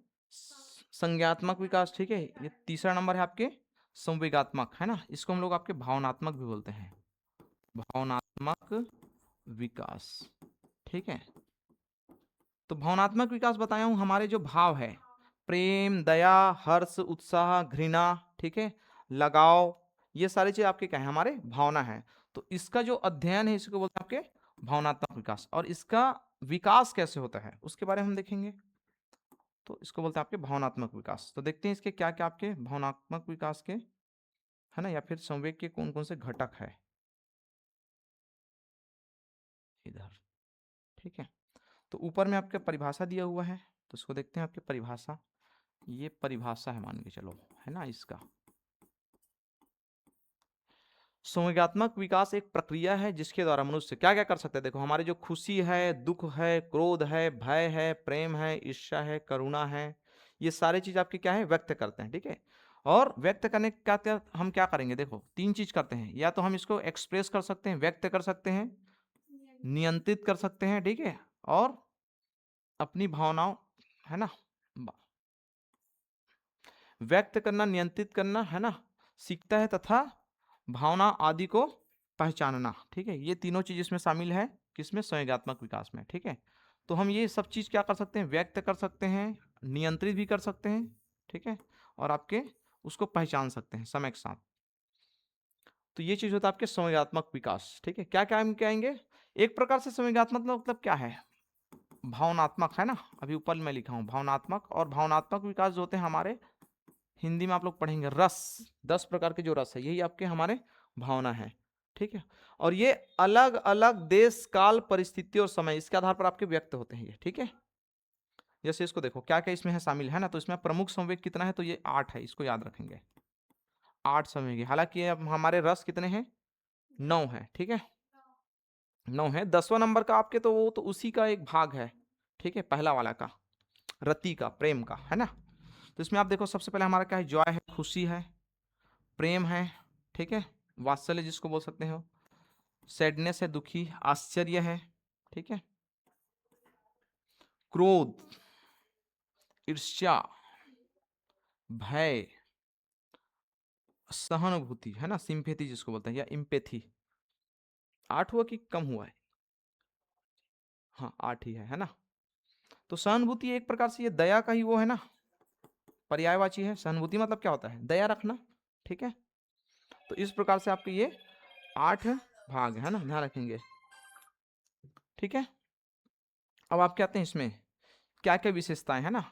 [SPEAKER 1] संज्ञात्मक विकास, ठीक है, ये तीसरा नंबर है आपके संवेगात्मक, है ना, इसको हम लोग आपके भावनात्मक भी बोलते हैं, भावनात्मक विकास, ठीक है। तो भावनात्मक विकास बताया हूं, हमारे जो भाव है, प्रेम, दया, हर्ष, उत्साह, घृणा, ठीक है, लगाव, ये सारी चीज आपके क्या है, हमारे भावना है। तो इसका जो अध्ययन है इसको बोलते हैं आपके भावनात्मक विकास, और इसका विकास कैसे होता है उसके बारे में हम देखेंगे, तो इसको बोलते हैं आपके भावनात्मक विकास। तो देखते हैं इसके क्या क्या आपके भावनात्मक विकास के, है ना, या फिर संवेग के कौन कौन से घटक है इधर, ठीक है। तो ऊपर में आपके परिभाषा दिया हुआ है, तो इसको देखते हैं आपके परिभाषा, ये परिभाषा है मान के चलो, है ना, इसका संवेगात्मक विकास एक प्रक्रिया है जिसके द्वारा मनुष्य क्या क्या कर सकते हैं, देखो हमारी जो खुशी है, दुख है, क्रोध है, भय है, प्रेम है, ईर्ष्या है, करुणा है, ये सारे चीज आपके क्या है, व्यक्त करते हैं, ठीक है। और व्यक्त करने का क्या हम क्या करेंगे, देखो 3 चीज करते हैं, या तो हम इसको एक्सप्रेस कर सकते हैं, व्यक्त कर सकते हैं, नियंत्रित कर सकते हैं, ठीक है, और अपनी भावनाओं, है ना, व्यक्त करना, नियंत्रित करना, है ना, सीखता है तथा भावना आदि को पहचानना। ठीक है, ये तीनों चीज इसमें शामिल है किसमें, संवेगात्मक विकास में। ठीक है, तो हम ये सब चीज क्या कर सकते हैं, व्यक्त कर सकते हैं, नियंत्रित भी कर सकते हैं। ठीक है, और आपके उसको पहचान सकते हैं समय के साथ। तो ये चीज होता है आपके संवेगात्मक विकास। ठीक है, क्या क्या हम कहेंगे, एक प्रकार से संवेगात्मक मतलब क्या है, भावनात्मक, है ना, अभी ऊपर मैं लिखा हूं भावनात्मक। और भावनात्मक विकास जो होते हैं हमारे, हिंदी में आप लोग पढ़ेंगे रस, 10 प्रकार के जो रस है यही आपके हमारे भावना है। ठीक है, और ये अलग अलग देश काल परिस्थिति और समय इसके आधार पर आपके व्यक्त होते हैं ये। ठीक है, जैसे इसको देखो क्या क्या इसमें है शामिल, है ना, तो इसमें प्रमुख संवेग कितना है, तो ये 8 है, इसको याद रखेंगे, 8 संवेग है। हालांकि अब हमारे रस कितने हैं, 9 है। ठीक है, 9 है। 10वां नंबर का आपके तो वो तो उसी का एक भाग है। ठीक है, पहला वाला का, रति का, प्रेम का, है ना। तो इसमें आप देखो सबसे पहले हमारा क्या है, जॉय है, खुशी है, प्रेम है, ठीक है, वात्सल्य जिसको बोल सकते हो, सैडनेस है, दुखी, आश्चर्य है, ठीक है, क्रोध, ईर्ष्या, भय, सहानुभूति, है ना, सिंपैथी जिसको बोलते हैं, या इम्पैथी। 8 हुआ कि कम हुआ है, हाँ 8 ही है ना। तो सहानुभूति एक प्रकार से ये दया का ही वो है ना, पर्यायवाची है। सहानुभूति मतलब क्या होता है, दया रखना। ठीक है, तो इस प्रकार से आपके ये 8 भाग है ना, ध्यान रखेंगे। ठीक है, अब आप क्या आते हैं इसमें, क्या क्या विशेषताएं है ना,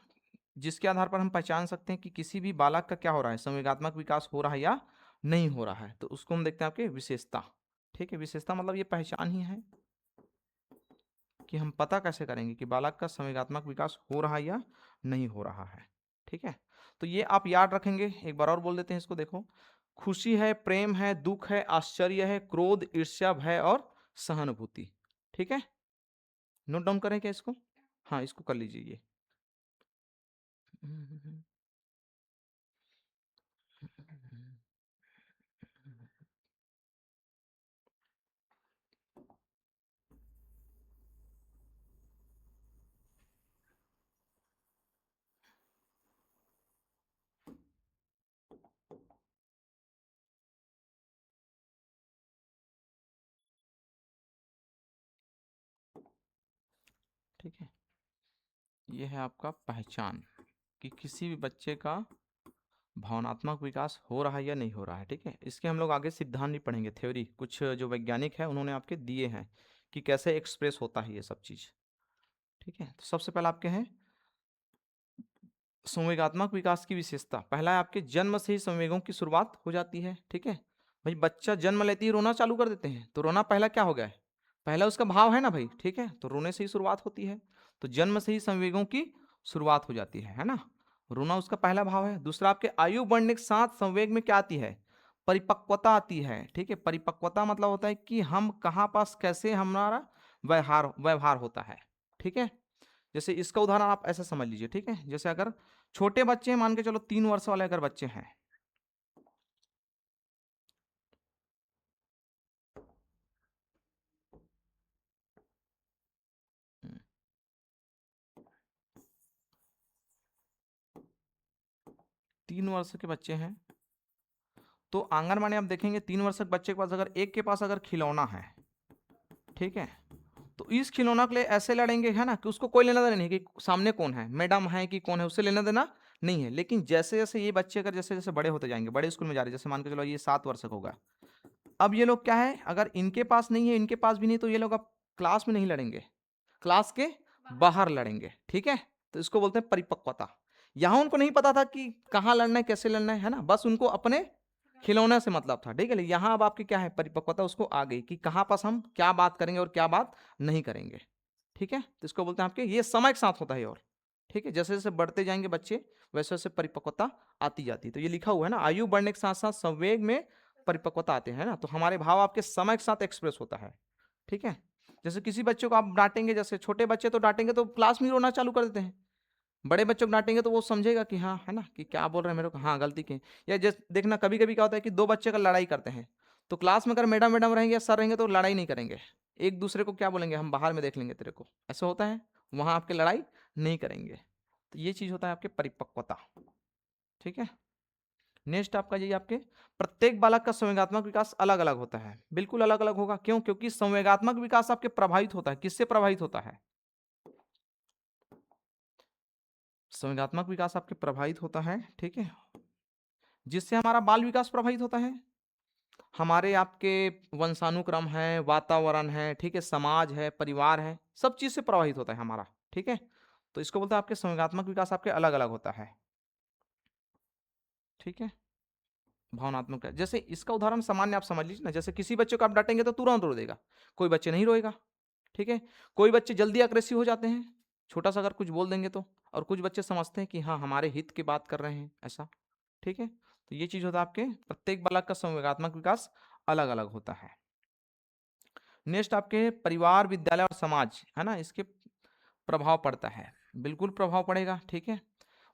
[SPEAKER 1] जिसके आधार पर हम पहचान सकते हैं कि किसी भी बालक का क्या हो रहा है, संवेगात्मक विकास हो रहा है या नहीं हो रहा है। तो उसको हम देखते हैं आपके विशेषता। ठीक है, विशेषता मतलब ये पहचान ही है कि हम पता कैसे करेंगे कि बालक का संवेगात्मक विकास हो रहा है या नहीं हो रहा है। ठीक है, तो ये आप याद रखेंगे। एक बार और बोल देते हैं इसको, देखो, खुशी है, प्रेम है, दुख है, आश्चर्य है, क्रोध, ईर्ष्या, भय और सहानुभूति। ठीक है, नोट डाउन करें क्या इसको, हाँ इसको कर लीजिए ये। ठीक है, ये है आपका पहचान कि किसी भी बच्चे का भावनात्मक विकास हो रहा है या नहीं हो रहा है। ठीक है, इसके हम लोग आगे सिद्धांत नहीं पढ़ेंगे, थ्योरी कुछ जो वैज्ञानिक है उन्होंने आपके दिए हैं कि कैसे एक्सप्रेस होता है ये सब चीज। ठीक है, तो सबसे पहले आपके हैं संवेगात्मक विकास की विशेषता। पहला है आपके जन्म से ही संवेगों की शुरुआत हो जाती है। ठीक है भाई, बच्चा जन्म लेते ही रोना चालू कर देते हैं, तो रोना पहला क्या हो गया है, पहला उसका भाव है ना भाई। ठीक है, तो रोने से ही शुरुआत होती है, तो जन्म से ही संवेगों की शुरुआत हो जाती है ना। रोना उसका पहला भाव है। दूसरा आपके आयु बढ़ने के साथ संवेग में क्या आती है, परिपक्वता आती है। ठीक है, परिपक्वता मतलब होता है कि हम कहाँ पास कैसे हमारा व्यवहार व्यवहार होता है। ठीक है, जैसे इसका उदाहरण आप ऐसा समझ लीजिए। ठीक है, जैसे अगर छोटे बच्चे हैं, मान के चलो 3 वर्ष वाले अगर बच्चे हैं, हम्म, 3 वर्ष के बच्चे हैं, तो आंगनबाड़ी आप देखेंगे 3 वर्ष के बच्चे के पास अगर एक के पास अगर खिलौना है, ठीक है, तो इस खिलौना के लिए ऐसे लड़ेंगे, है ना, कि उसको कोई लेना देना नहीं कि सामने कौन है, मैडम है कि कौन है, उससे लेना देना नहीं है। लेकिन जैसे जैसे ये बच्चे अगर जैसे जैसे बड़े होते जाएंगे, बड़े स्कूल में जा रहे हैं, जैसे मान के चलो ये 7 वर्ष का होगा, अब ये लोग क्या है, अगर इनके पास नहीं है, इनके पास भी नहीं, तो ये लोग अब क्लास में नहीं लड़ेंगे, क्लास के बाहर लड़ेंगे। ठीक है, तो इसको बोलते हैं परिपक्वता। यहां उनको नहीं पता था कि कहाँ लड़ना है, कैसे लड़ना है ना, बस उनको अपने खिलौने से मतलब था। ठीक है, यहाँ अब आपकी क्या है, परिपक्वता उसको आ गई कि कहाँ पास हम क्या बात करेंगे और क्या बात नहीं करेंगे। ठीक है, तो इसको बोलते हैं आपके, ये समय के साथ होता है। और ठीक है, जैसे जैसे बढ़ते जाएंगे बच्चे वैसे वैसे परिपक्वता आती जाती है। तो ये लिखा हुआ है ना, आयु बढ़ने के साथ साथ संवेग में परिपक्वता आते हैं ना, तो हमारे भाव आपके समय के साथ एक्सप्रेस होता है। ठीक है, जैसे किसी बच्चे को आप डांटेंगे, जैसे छोटे बच्चे तो डांटेंगे तो क्लास में रोना चालू कर देते हैं, बड़े बच्चों को डांटेंगे तो वो समझेगा कि हाँ, है ना, कि क्या बोल रहे हैं मेरे को, हाँ गलती की। या जैसे देखना कभी कभी क्या होता है कि दो बच्चे का लड़ाई करते हैं, तो क्लास में अगर मैडम मैडम रहेंगे या सर रहेंगे तो लड़ाई नहीं करेंगे, एक दूसरे को क्या बोलेंगे, हम बाहर में देख लेंगे तेरे को, ऐसा होता है, वहां आपके लड़ाई नहीं करेंगे। तो ये चीज होता है आपके परिपक्वता। ठीक है, नेक्स्ट आपका ये आपके प्रत्येक बालक का संवेगात्मक विकास अलग अलग होता है। बिल्कुल अलग अलग होगा, क्यों? क्योंकि संवेगात्मक विकास आपके प्रभावित होता है, किससे प्रभावित होता है? संवेगात्मक विकास आपके प्रभावित होता है, ठीक है, जिससे हमारा बाल विकास प्रभावित होता है, हमारे आपके वंशानुक्रम है, वातावरण है, ठीक है, समाज है, परिवार है, सब चीज से प्रभावित होता है हमारा। ठीक है, तो इसको बोलते हैं आपके संवेगात्मक विकास आपके अलग अलग होता है। ठीक है, भावनात्मक है। जैसे इसका उदाहरण सामान्य आप समझ लीजिए ना, जैसे किसी बच्चे को आप डांटेंगे तो तुरंत रो देगा, कोई बच्चे नहीं रोएगा। ठीक है, कोई बच्चे जल्दी अग्रेसिव हो जाते हैं, छोटा सा अगर कुछ बोल देंगे तो, और कुछ बच्चे समझते हैं कि हाँ हमारे हित की बात कर रहे हैं, ऐसा। ठीक है, तो ये चीज होता है आपके प्रत्येक बालक का संवेगात्मक विकास अलग अलग होता है। नेक्स्ट आपके परिवार, विद्यालय और समाज, है ना, इसके प्रभाव पड़ता है, बिल्कुल प्रभाव पड़ेगा। ठीक है,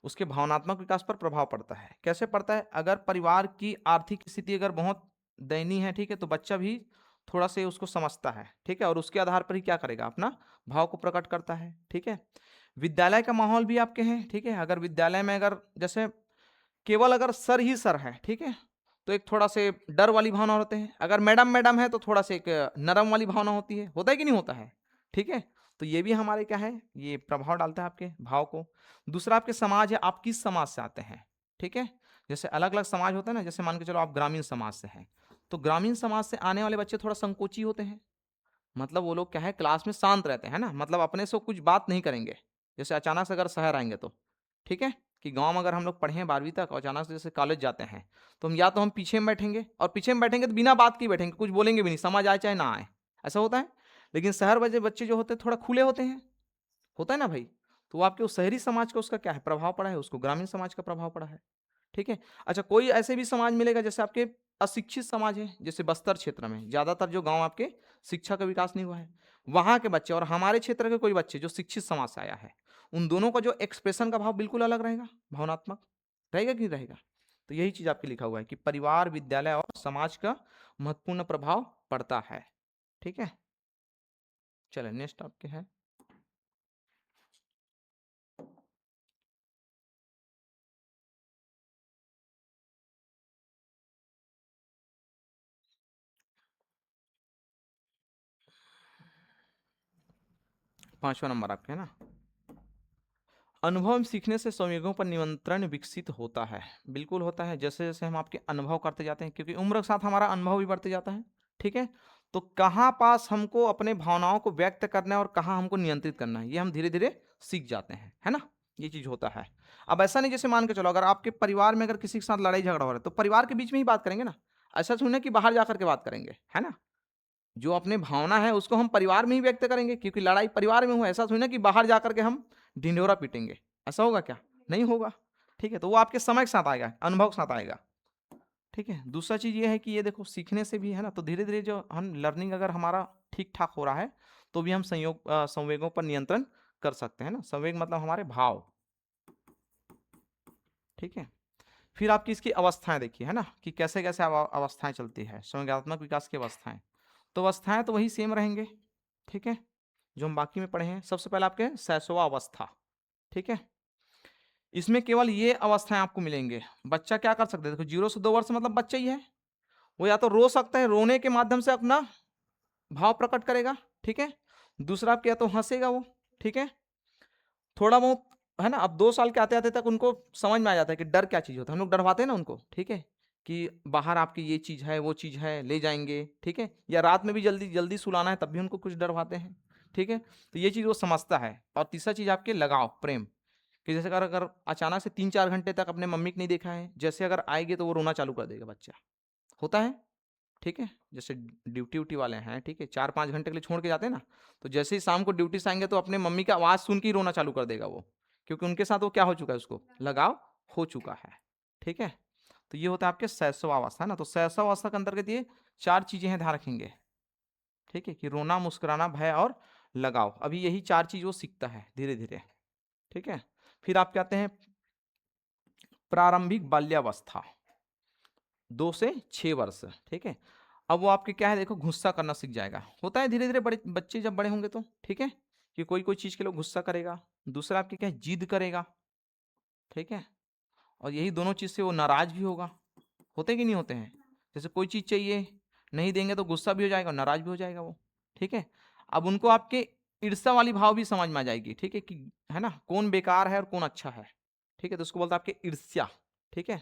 [SPEAKER 1] उसके भावनात्मक विकास पर प्रभाव पड़ता है। कैसे पड़ता है? अगर परिवार की आर्थिक स्थिति अगर बहुत दयनीय है, ठीक है, तो बच्चा भी थोड़ा से उसको समझता है, ठीक है, और उसके आधार पर ही क्या करेगा, अपना भाव को प्रकट करता है। ठीक है, विद्यालय का माहौल भी आपके हैं, ठीक है, अगर विद्यालय में अगर जैसे केवल अगर सर ही सर है, ठीक है, तो एक थोड़ा से डर वाली भावना होते हैं, अगर मैडम मैडम है तो थोड़ा से एक नरम वाली भावना होती है, होता है कि नहीं होता है? ठीक है, तो ये भी हमारे क्या है, ये प्रभाव डालता है आपके भाव को। दूसरा आपके समाज है, आप किस समाज से आते हैं। ठीक है, जैसे अलग अलग समाज होता है ना, जैसे मान के चलो आप ग्रामीण समाज से हैं, तो ग्रामीण समाज से आने वाले बच्चे थोड़ा संकोची होते हैं, मतलब वो लोग क्या है, क्लास में शांत रहते हैं ना, मतलब अपने से कुछ बात नहीं करेंगे। जैसे अचानक से अगर शहर आएंगे तो, ठीक है, कि गांव में अगर हम लोग पढ़े हैं 12वीं तक और अचानक से जैसे कॉलेज जाते हैं, तो हम या तो हम पीछे में बैठेंगे, और पीछे में बैठेंगे तो बिना बात के बैठेंगे, कुछ बोलेंगे भी नहीं, समझ आए चाहे ना आए, ऐसा होता है। लेकिन शहर बजे बच्चे जो होते हैं थोड़ा खुले होते हैं, होता है ना भाई, तो वो आपके उस शहरी समाज का उसका क्या है, प्रभाव पड़ा है, उसको ग्रामीण समाज का प्रभाव पड़ा है। ठीक है, अच्छा कोई ऐसे भी समाज मिलेगा जैसे आपके अशिक्षित समाज है, जैसे बस्तर क्षेत्र में ज्यादातर जो गांव आपके शिक्षा का विकास नहीं हुआ है, वहां के बच्चे और हमारे क्षेत्र के कोई बच्चे जो शिक्षित समाज से आया है, उन दोनों का जो एक्सप्रेशन का भाव बिल्कुल अलग रहेगा, भावनात्मक रहेगा कि नहीं रहेगा। तो यही चीज आपके लिखा हुआ है कि परिवार, विद्यालय और समाज का महत्वपूर्ण प्रभाव पड़ता है। ठीक है, चले नेक्स्ट आपके है 5वां नंबर आपके, है ना, अनुभव सीखने से संवेगों पर नियंत्रण विकसित होता है। बिल्कुल होता है, जैसे जैसे हम आपके अनुभव करते जाते हैं, क्योंकि उम्र के साथ हमारा अनुभव भी बढ़ते जाता है। ठीक है, तो कहाँ पास हमको अपने भावनाओं को व्यक्त करना है और कहाँ हमको नियंत्रित करना है, ये हम धीरे धीरे सीख जाते हैं, है ना, ये चीज होता है। अब ऐसा नहीं, जैसे मान के चलो अगर आपके परिवार में अगर किसी के साथ लड़ाई झगड़ा हो रहा है तो परिवार के बीच में ही बात करेंगे ना, ऐसा सुनने कि बाहर जाकर के बात करेंगे, है ना। जो अपने भावना है उसको हम परिवार में ही व्यक्त करेंगे, क्योंकि लड़ाई परिवार में हो, ऐसा सुने कि बाहर जाकर के हम ढिंढोरा पीटेंगे, ऐसा होगा क्या? नहीं होगा। ठीक है, तो वो आपके समय के साथ आएगा, अनुभव के साथ आएगा। ठीक है, दूसरा चीज ये है कि ये देखो सीखने से भी है ना, तो धीरे धीरे जो हम लर्निंग अगर हमारा ठीक ठाक हो रहा है तो भी हम संवेगों पर नियंत्रण कर सकते हैं ना, संवेग मतलब हमारे भाव। ठीक है, फिर आपकी इसकी अवस्थाएं देखिए, है ना, कि कैसे कैसे अवस्थाएं चलती है, संवेगात्मक विकास की अवस्थाएं। तो अवस्थाएं तो वही सेम रहेंगे, ठीक है, जो हम बाकी में पढ़े हैं। सबसे पहले आपके शैशवावस्था, ठीक है, इसमें केवल ये अवस्थाएं आपको मिलेंगे। बच्चा क्या कर सकते हैं, देखो 0 से 2 वर्ष मतलब बच्चा ही है, वो या तो रो सकता है, रोने के माध्यम से अपना भाव प्रकट करेगा, ठीक है, दूसरा आप क्या तो हंसेगा वो, ठीक है, थोड़ा बहुत, है ना। अब 2 साल के आते आते तक उनको समझ में आ जाता है कि डर क्या चीज होता है, हम लोग डरवाते हैं ना उनको, ठीक है, कि बाहर आपकी ये चीज है, वो चीज है, ले जाएंगे, ठीक है, या रात में भी जल्दी जल्दी सुलाना है तब भी उनको कुछ डरवाते हैं। ठीक है, तो ये चीज वो समझता है। और तीसरा चीज आपके लगाव, प्रेम, कि जैसे अगर अगर अचानक से 3-4 घंटे तक अपने मम्मी को नहीं देखा है, जैसे अगर आएंगे तो वो रोना चालू कर देगा बच्चा, होता है। ठीक है, जैसे ड्यूटी उटी वाले हैं, ठीक है, 4-5 घंटे के लिए छोड़ के जाते हैं ना, तो जैसे ही शाम को ड्यूटी से आएंगे तो अपने मम्मी की आवाज सुन के ही रोना चालू कर देगा वो, क्योंकि उनके साथ वो क्या हो चुका है, उसको लगाव हो चुका है। ठीक है, तो ये होता है आपके शैशवावस्था, है ना। तो शैशवावस्था के अंतर्गत ये 4 चीजें हैं, ध्यान रखेंगे। ठीक है, कि रोना, मुस्कुराना, भय और लगाव, अभी यही 4 चीज वो सीखता है धीरे धीरे। ठीक है, फिर आप कहते हैं प्रारंभिक बाल्यावस्था, 2 से 6 वर्ष। ठीक है, अब वो आपके क्या है, देखो गुस्सा करना सीख जाएगा, होता है धीरे धीरे बड़े बच्चे जब बड़े होंगे तो, ठीक है, कि कोई कोई चीज के लिए गुस्सा करेगा, दूसरा आपके क्या है, जिद करेगा, ठीक है, और यही दोनों चीज से वो नाराज भी होगा। होते कि नहीं होते हैं? जैसे कोई चीज चाहिए, नहीं देंगे तो गुस्सा भी हो जाएगा और नाराज भी हो जाएगा वो, ठीक है। अब उनको आपके ईर्ष्या वाली भाव भी समझ में आ जाएगी, ठीक है, कि है ना, कौन बेकार है और कौन अच्छा है, ठीक है, तो उसको बोलते हैं आपके ईर्ष्या, ठीक है।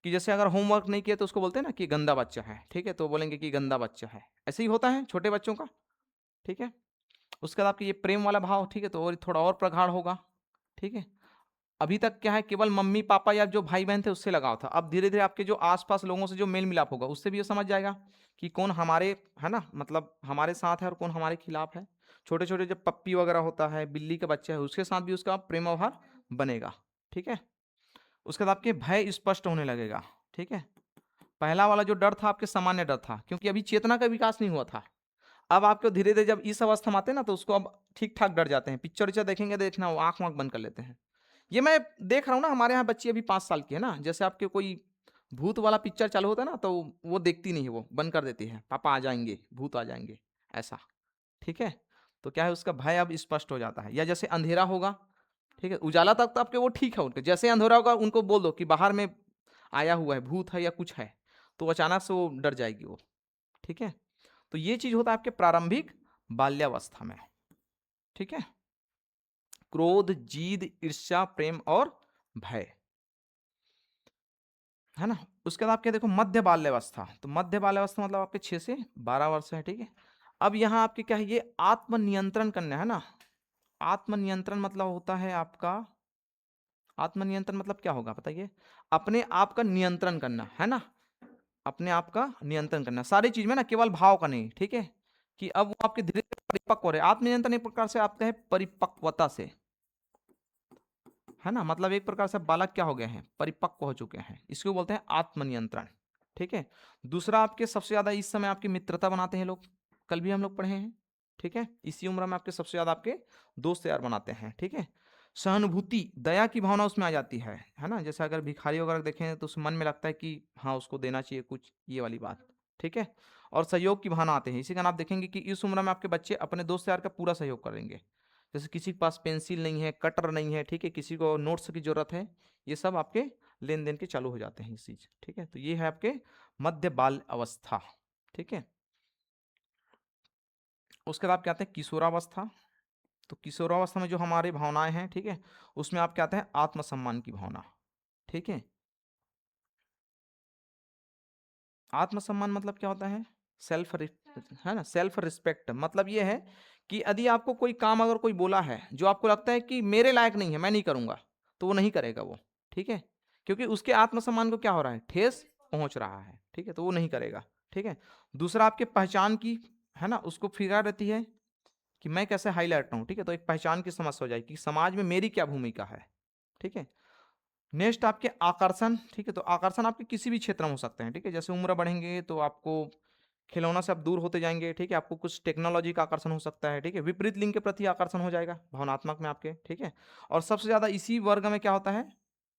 [SPEAKER 1] कि जैसे अगर होमवर्क नहीं किया तो उसको बोलते हैं ना कि गंदा बच्चा है, ठीक है, तो बोलेंगे कि गंदा बच्चा है, ऐसे ही होता है छोटे बच्चों का, ठीक है। उसके बाद आपके ये प्रेम वाला भाव, ठीक है, तो और थोड़ा और प्रगाढ़ होगा, ठीक है। अभी तक क्या है, केवल मम्मी पापा या जो भाई बहन थे उससे लगाव था, अब धीरे धीरे आपके जो आसपास लोगों से जो मेल मिलाप होगा उससे भी ये समझ जाएगा कि कौन हमारे, है ना, मतलब हमारे साथ है और कौन हमारे खिलाफ है। छोटे छोटे जब पप्पी वगैरह होता है, बिल्ली का बच्चा है, उसके साथ भी उसका प्रेम व्यवहार बनेगा, ठीक है। उसके बाद आपके भय स्पष्ट होने लगेगा, ठीक है। पहला वाला जो डर था आपके सामान्य डर था, क्योंकि अभी चेतना का विकास नहीं हुआ था। अब आपको धीरे धीरे जब इस अवस्था में आते हैं ना, तो उसको अब ठीक ठाक डर जाते हैं, पिक्चर विक्चर देखेंगे, देखना वो आंख वाँख बंद कर लेते हैं। ये मैं देख रहा हूँ ना, हमारे यहाँ बच्ची अभी 5 साल की है ना, जैसे आपके कोई भूत वाला पिक्चर चालू होता है ना, तो वो देखती नहीं है, वो बंद कर देती है, पापा आ जाएंगे, भूत आ जाएंगे, ऐसा, ठीक है। तो क्या है, उसका भय अब स्पष्ट हो जाता है। या जैसे अंधेरा होगा, ठीक है, उजाला तक तो आपके वो ठीक है, उनके जैसे अंधेरा होगा उनको बोल दो कि बाहर में आया हुआ है, भूत है या कुछ है, तो अचानक से वो डर जाएगी वो, ठीक है। तो ये चीज होता है आपके प्रारंभिक बाल्यावस्था में, ठीक है। क्रोध, जीद, ईर्ष्या, प्रेम और भय, है ना। उसके बाद आपके देखो मध्य बाल्यावस्था, तो मध्य बाल्यावस्था मतलब आपके 6 से 12 वर्ष है, ठीक है। अब यहाँ आपके क्या है, ये आत्मनियंत्रण करना है ना। आत्मनियंत्रण मतलब होता है आपका, आत्मनियंत्रण मतलब क्या होगा बताइए, अपने आप का नियंत्रण करना, है ना, अपने आप का नियंत्रण करना सारी चीज में ना, केवल भाव का नहीं, ठीक है। कि अब वो आपके धीरे धीरे परिपक्व हो रहे, आत्मनियंत्रण एक प्रकार से आपका है परिपक्वता से, है ना, मतलब एक प्रकार से बालक क्या हो गए हैं, परिपक्व हो चुके हैं, इसको बोलते हैं आत्मनियंत्रण, ठीक है। दूसरा आपके सबसे ज्यादा इस समय आपकी मित्रता बनाते हैं लोग, कल भी हम लोग पढ़े हैं, ठीक है। इसी उम्र में आपके सबसे ज्यादा आपके दोस्त यार बनाते हैं, ठीक है। सहानुभूति, दया की भावना उसमें आ जाती है ना, जैसे अगर भिखारी वगैरह देखें तो उस मन में लगता है कि हाँ उसको देना चाहिए कुछ, ये वाली बात, ठीक है। और सहयोग की भावना आते हैं, इसी कारण आप देखेंगे कि इस उम्र में आपके बच्चे अपने दोस्त यार का पूरा सहयोग करेंगे। जैसे किसी के पास पेंसिल नहीं है, कटर नहीं है, ठीक है, किसी को नोट्स की जरूरत है, ये सब आपके लेन देन के चालू हो जाते हैं ये चीज, ठीक है। तो ये है आपके मध्य बाल अवस्था, ठीक है। उसके बाद आप क्या आते हैं किशोरावस्था, तो किशोरावस्था में जो हमारी भावनाएं हैं, ठीक है, उसमें आप क्या आते हैं आत्मसम्मान की भावना, ठीक है। आत्मसम्मान मतलब क्या होता है, सेल्फ, है ना, सेल्फ रिस्पेक्ट, मतलब ये है कि यदि आपको कोई काम अगर कोई बोला है जो आपको लगता है कि मेरे लायक नहीं है, मैं नहीं करूंगा, तो वो नहीं करेगा वो, ठीक है, क्योंकि उसके आत्मसम्मान को क्या हो रहा है, ठेस पहुंच रहा है, ठीक है, तो वो नहीं करेगा, ठीक है। दूसरा आपके पहचान की, है ना, उसको फिक्र रहती है कि मैं कैसे हाईलाइट हूँ, ठीक है, तो एक पहचान की समस्या हो जाएगी कि समाज में मेरी क्या भूमिका है, ठीक है। नेक्स्ट आपके आकर्षण, ठीक है, तो आकर्षण आपके किसी भी क्षेत्र में हो सकते हैं, ठीक है, जैसे उम्र बढ़ेंगे तो आपको खिलौना से आप दूर होते जाएंगे, ठीक है, आपको कुछ टेक्नोलॉजी का आकर्षण हो सकता है, ठीक है, विपरीत लिंग के प्रति आकर्षण हो जाएगा भावनात्मक में आपके, ठीक है। और सबसे ज्यादा इसी वर्ग में क्या होता है,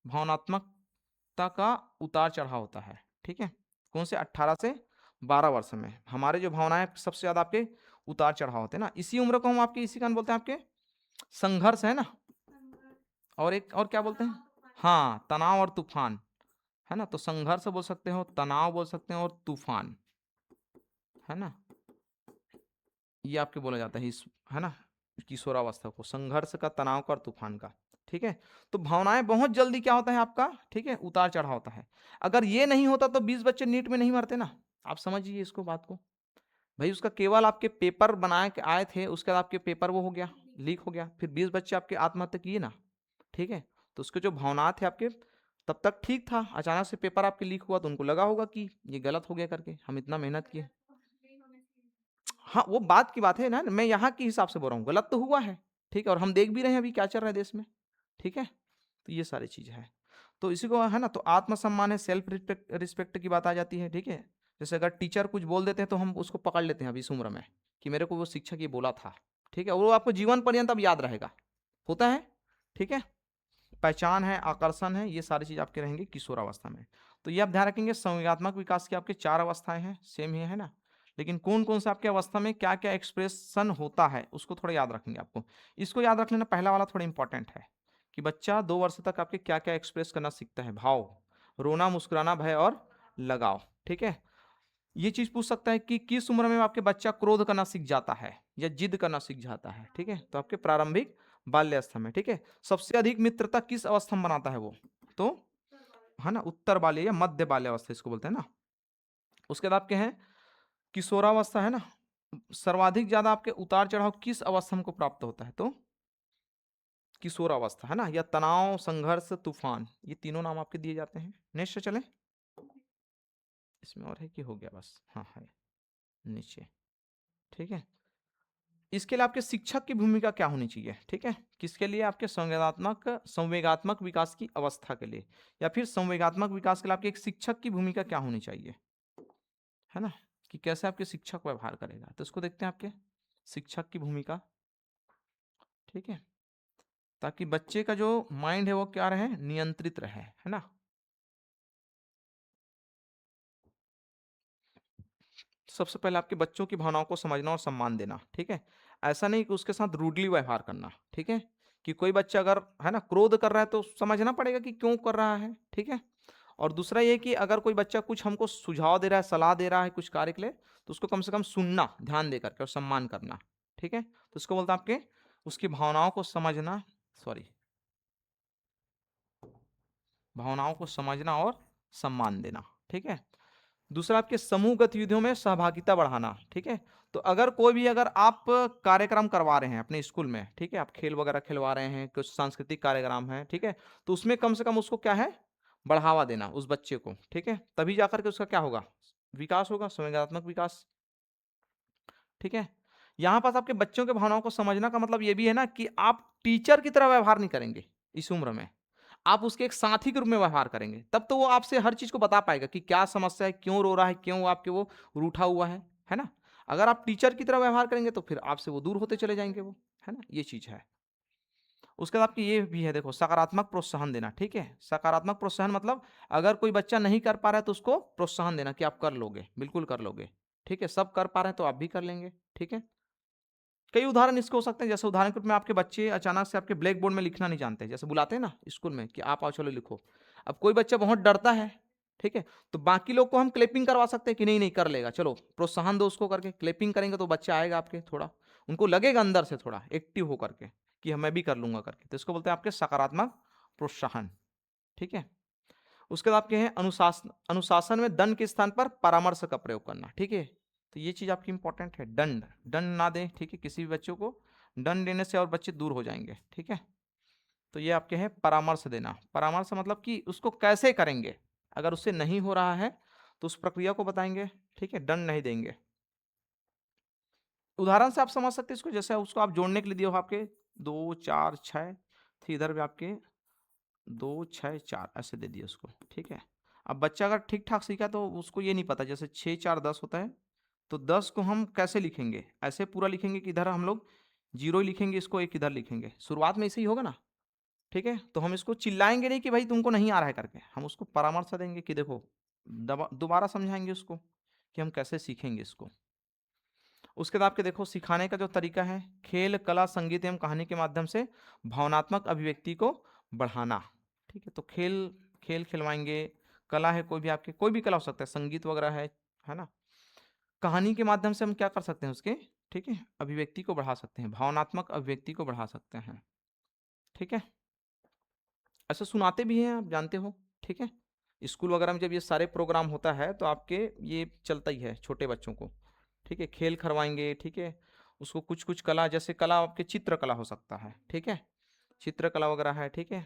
[SPEAKER 1] भावनात्मकता का उतार चढ़ाव होता है, ठीक है। कौन से 18 से 12 वर्ष में हमारे जो भावनाएं सबसे ज्यादा आपके उतार चढ़ाव होते हैं ना, इसी उम्र को हम आपके इसी कारण बोलते हैं आपके संघर्ष, है ना। और एक और क्या बोलते हैं, हाँ तनाव और तूफान, है ना, तो संघर्ष बोल सकते हो, तनाव बोल सकते हैं और तूफान, है ना, ये आपके बोला जाता है इस, है ना, किशोरावस्था को संघर्ष का, तनाव का और तूफान का, ठीक है। तो भावनाएं बहुत जल्दी क्या होता है आपका, ठीक है, उतार चढ़ाव होता है। अगर ये नहीं होता तो 20 बच्चे नीट में नहीं मरते ना, आप समझिए इसको बात को, भाई उसका केवल आपके पेपर बना के आए थे, उसके बाद आपके पेपर वो हो गया, लीक हो गया, फिर 20 बच्चे आपके आत्महत्या किए ना, ठीक है। तो उसके जो भावना थे आपके तब तक ठीक था, अचानक से पेपर आपके लीक हुआ तो उनको लगा होगा कि ये गलत हो गया करके, हम इतना मेहनत किए। हाँ वो बात की बात है ना, मैं यहाँ के हिसाब से बोल रहा हूँ, गलत तो हुआ है, ठीक है, और हम देख भी रहे हैं अभी क्या चल रहा है देश में, ठीक है। तो ये सारी चीज है, तो इसी को, है ना, तो आत्मसम्मान है, सेल्फ रिस्पेक्ट, रिस्पेक्ट की बात आ जाती है, ठीक है। जैसे अगर टीचर कुछ बोल देते हैं तो हम उसको पकड़ लेते हैं अभी इस उम्र में कि मेरे को वो शिक्षक ये बोला था, ठीक है, और वो आपको जीवन पर्यंत अब याद रहेगा, होता है, ठीक है। पहचान है, आकर्षण है, ये सारी चीज आपके रहेंगी किशोरावस्था में। तो ये आप ध्यान रखेंगे, संवेगात्मक विकास की आपके 4 अवस्थाएं हैं, सेम ही है ना। लेकिन कौन कौन सा आपके अवस्था में क्या क्या एक्सप्रेशन होता है उसको थोड़ा याद रखेंगे आपको। इसको याद रख लेना, पहला वाला थोड़ा इंपॉर्टेंट है कि बच्चा 2 वर्ष तक आपके क्या क्या एक्सप्रेस करना सीखता है। भाव, रोना, मुस्कुराना, भय और लगाव। ठीक है, ये चीज पूछ सकता है कि किस उम्र में आपके बच्चा क्रोध करना सीख जाता है या जिद करना सीख जाता है। ठीक है, तो आपके प्रारंभिक बाल्यावस्था में। ठीक है, सबसे अधिक मित्रता किस अवस्था में बनाता है वो, तो है ना उत्तर बाल्य या मध्य बाल्यावस्था इसको बोलते हैं ना। उसके बाद आपके हैं किशोरावस्था, है ना। सर्वाधिक ज्यादा आपके उतार चढ़ाव किस अवस्था में को प्राप्त होता है, तो किशोरावस्था, है ना। या तनाव, संघर्ष, तूफान, ये तीनों नाम आपके दिए जाते हैं। नेक्स्ट चले, इसमें और है कि हो गया बस, हाँ है नीचे। ठीक है, इसके लिए आपके शिक्षक की भूमिका क्या होनी चाहिए। ठीक है, किसके लिए, आपके संवेगात्मक विकास की अवस्था के लिए, या फिर संवेगात्मक विकास के लिए आपके एक शिक्षक की भूमिका क्या होनी चाहिए, है ना, कि कैसे आपके शिक्षक व्यवहार करेगा। तो इसको देखते हैं, आपके शिक्षक की भूमिका। ठीक है, ताकि बच्चे का जो माइंड है वो क्या रहे, नियंत्रित रहे, है ना। सबसे पहले आपके बच्चों की भावनाओं को समझना और सम्मान देना। ठीक है, ऐसा नहीं कि उसके साथ रूडली व्यवहार करना। ठीक है, कि कोई बच्चा अगर है ना क्रोध कर रहा है तो समझना पड़ेगा कि क्यों कर रहा है। ठीक है, और दूसरा ये कि अगर कोई बच्चा कुछ हमको सुझाव दे रहा है, सलाह दे रहा है कुछ कार्य के लिए, तो उसको कम से कम सुनना ध्यान दे करके और सम्मान करना। ठीक है, तो इसको बोलता है आपके उसकी भावनाओं को समझना, सॉरी, भावनाओं को समझना और सम्मान देना। ठीक है, दूसरा आपके समूह गतिविधियों में सहभागिता बढ़ाना। ठीक है, तो अगर कोई भी, अगर आप कार्यक्रम करवा रहे हैं अपने स्कूल में, ठीक है, आप खेल वगैरह खिलवा रहे हैं, कुछ सांस्कृतिक कार्यक्रम है, ठीक है, तो उसमें कम से कम उसको क्या है, बढ़ावा देना उस बच्चे को। ठीक है, तभी जाकर के उसका क्या होगा, विकास होगा, संवेदनात्मक विकास। ठीक है, यहां पास आपके बच्चों के भावनाओं को समझना का मतलब ये भी है ना कि आप टीचर की तरह व्यवहार नहीं करेंगे इस उम्र में, आप उसके एक साथी के रूप में व्यवहार करेंगे, तब तो वो आपसे हर चीज को बता पाएगा कि क्या समस्या है, क्यों रो रहा है, क्यों आपके वो रूठा हुआ है ना। अगर आप टीचर की तरह व्यवहार करेंगे तो फिर आपसे वो दूर होते चले जाएंगे वो, है ना, ये चीज है। उसके बाद आपकी ये भी है, देखो, सकारात्मक प्रोत्साहन देना। ठीक है, सकारात्मक प्रोत्साहन मतलब अगर कोई बच्चा नहीं कर पा रहा है तो उसको प्रोत्साहन देना कि आप कर लोगे, बिल्कुल कर लोगे। ठीक है, सब कर पा रहे हैं तो आप भी कर लेंगे। ठीक है, कई उदाहरण इसके हो सकते हैं, जैसे उदाहरण के रूप में आपके बच्चे अचानक से आपके ब्लैक बोर्ड में लिखना नहीं जानते, जैसे बुलाते हैं ना स्कूल में कि आप आओ चलो लिखो। अब कोई बच्चा बहुत डरता है, ठीक है, तो बाकी लोग को हम क्लैपिंग करवा सकते हैं कि नहीं नहीं कर लेगा, चलो प्रोत्साहन दो उसको करके, क्लैपिंग करेंगे तो बच्चा आएगा आपके, थोड़ा उनको लगेगा अंदर से थोड़ा एक्टिव होकर के कि मैं भी कर लूंगा करके, तो इसको बोलते हैं आपके सकारात्मक प्रोत्साहन। ठीक है, उसके बाद आपके हैं अनुशासन। अनुशासन में दंड के स्थान पर परामर्श का प्रयोग करना। ठीक है, तो ये चीज आपकी इंपॉर्टेंट है, दंड दंड ना दें। ठीक है, किसी भी बच्चों को दंड देने से और बच्चे दूर हो जाएंगे। ठीक है, तो ये आपके हैं परामर्श देना। परामर्श मतलब कि उसको कैसे करेंगे, अगर उससे नहीं हो रहा है तो उस प्रक्रिया को बताएंगे। ठीक है, दंड नहीं देंगे। उदाहरण से आप समझ सकते हैं इसको, जैसे उसको आप जोड़ने के लिए दिए हो आपके 2 4 6, तो इधर भी आपके 2 6 4 ऐसे दे दिए उसको। ठीक है, अब बच्चा अगर ठीक ठाक सीखा तो उसको ये नहीं पता, जैसे 6 4 10 होता है, तो 10 को हम कैसे लिखेंगे, ऐसे पूरा लिखेंगे कि इधर हम लोग जीरो लिखेंगे, इसको एक इधर लिखेंगे, शुरुआत में ऐसे ही होगा ना। ठीक है, तो हम इसको चिल्लाएंगे नहीं कि भाई तुमको नहीं आ रहा है करके, हम उसको परामर्श देंगे कि देखो, दोबारा समझाएंगे उसको कि हम कैसे सीखेंगे इसको। उसके बाद आपके देखो सिखाने का जो तरीका है, खेल, कला, संगीत एवं कहानी के माध्यम से भावनात्मक अभिव्यक्ति को बढ़ाना। ठीक है, तो खेल खेल खिलवाएंगे, कला है कोई भी आपके, कोई भी कला हो सकता है, संगीत वगैरह है ना। कहानी के माध्यम से हम क्या कर सकते हैं उसके, ठीक है, अभिव्यक्ति को बढ़ा सकते हैं, भावनात्मक अभिव्यक्ति को बढ़ा सकते हैं। ठीक है, ऐसे सुनाते भी हैं आप जानते हो। ठीक है, स्कूल वगैरह में जब ये सारे प्रोग्राम होता है तो आपके ये चलता ही है छोटे बच्चों को। ठीक है, खेल करवाएंगे। ठीक है, उसको कुछ कुछ कला, जैसे कला आपके चित्रकला हो सकता है। ठीक है, चित्रकला वगैरह है। ठीक है,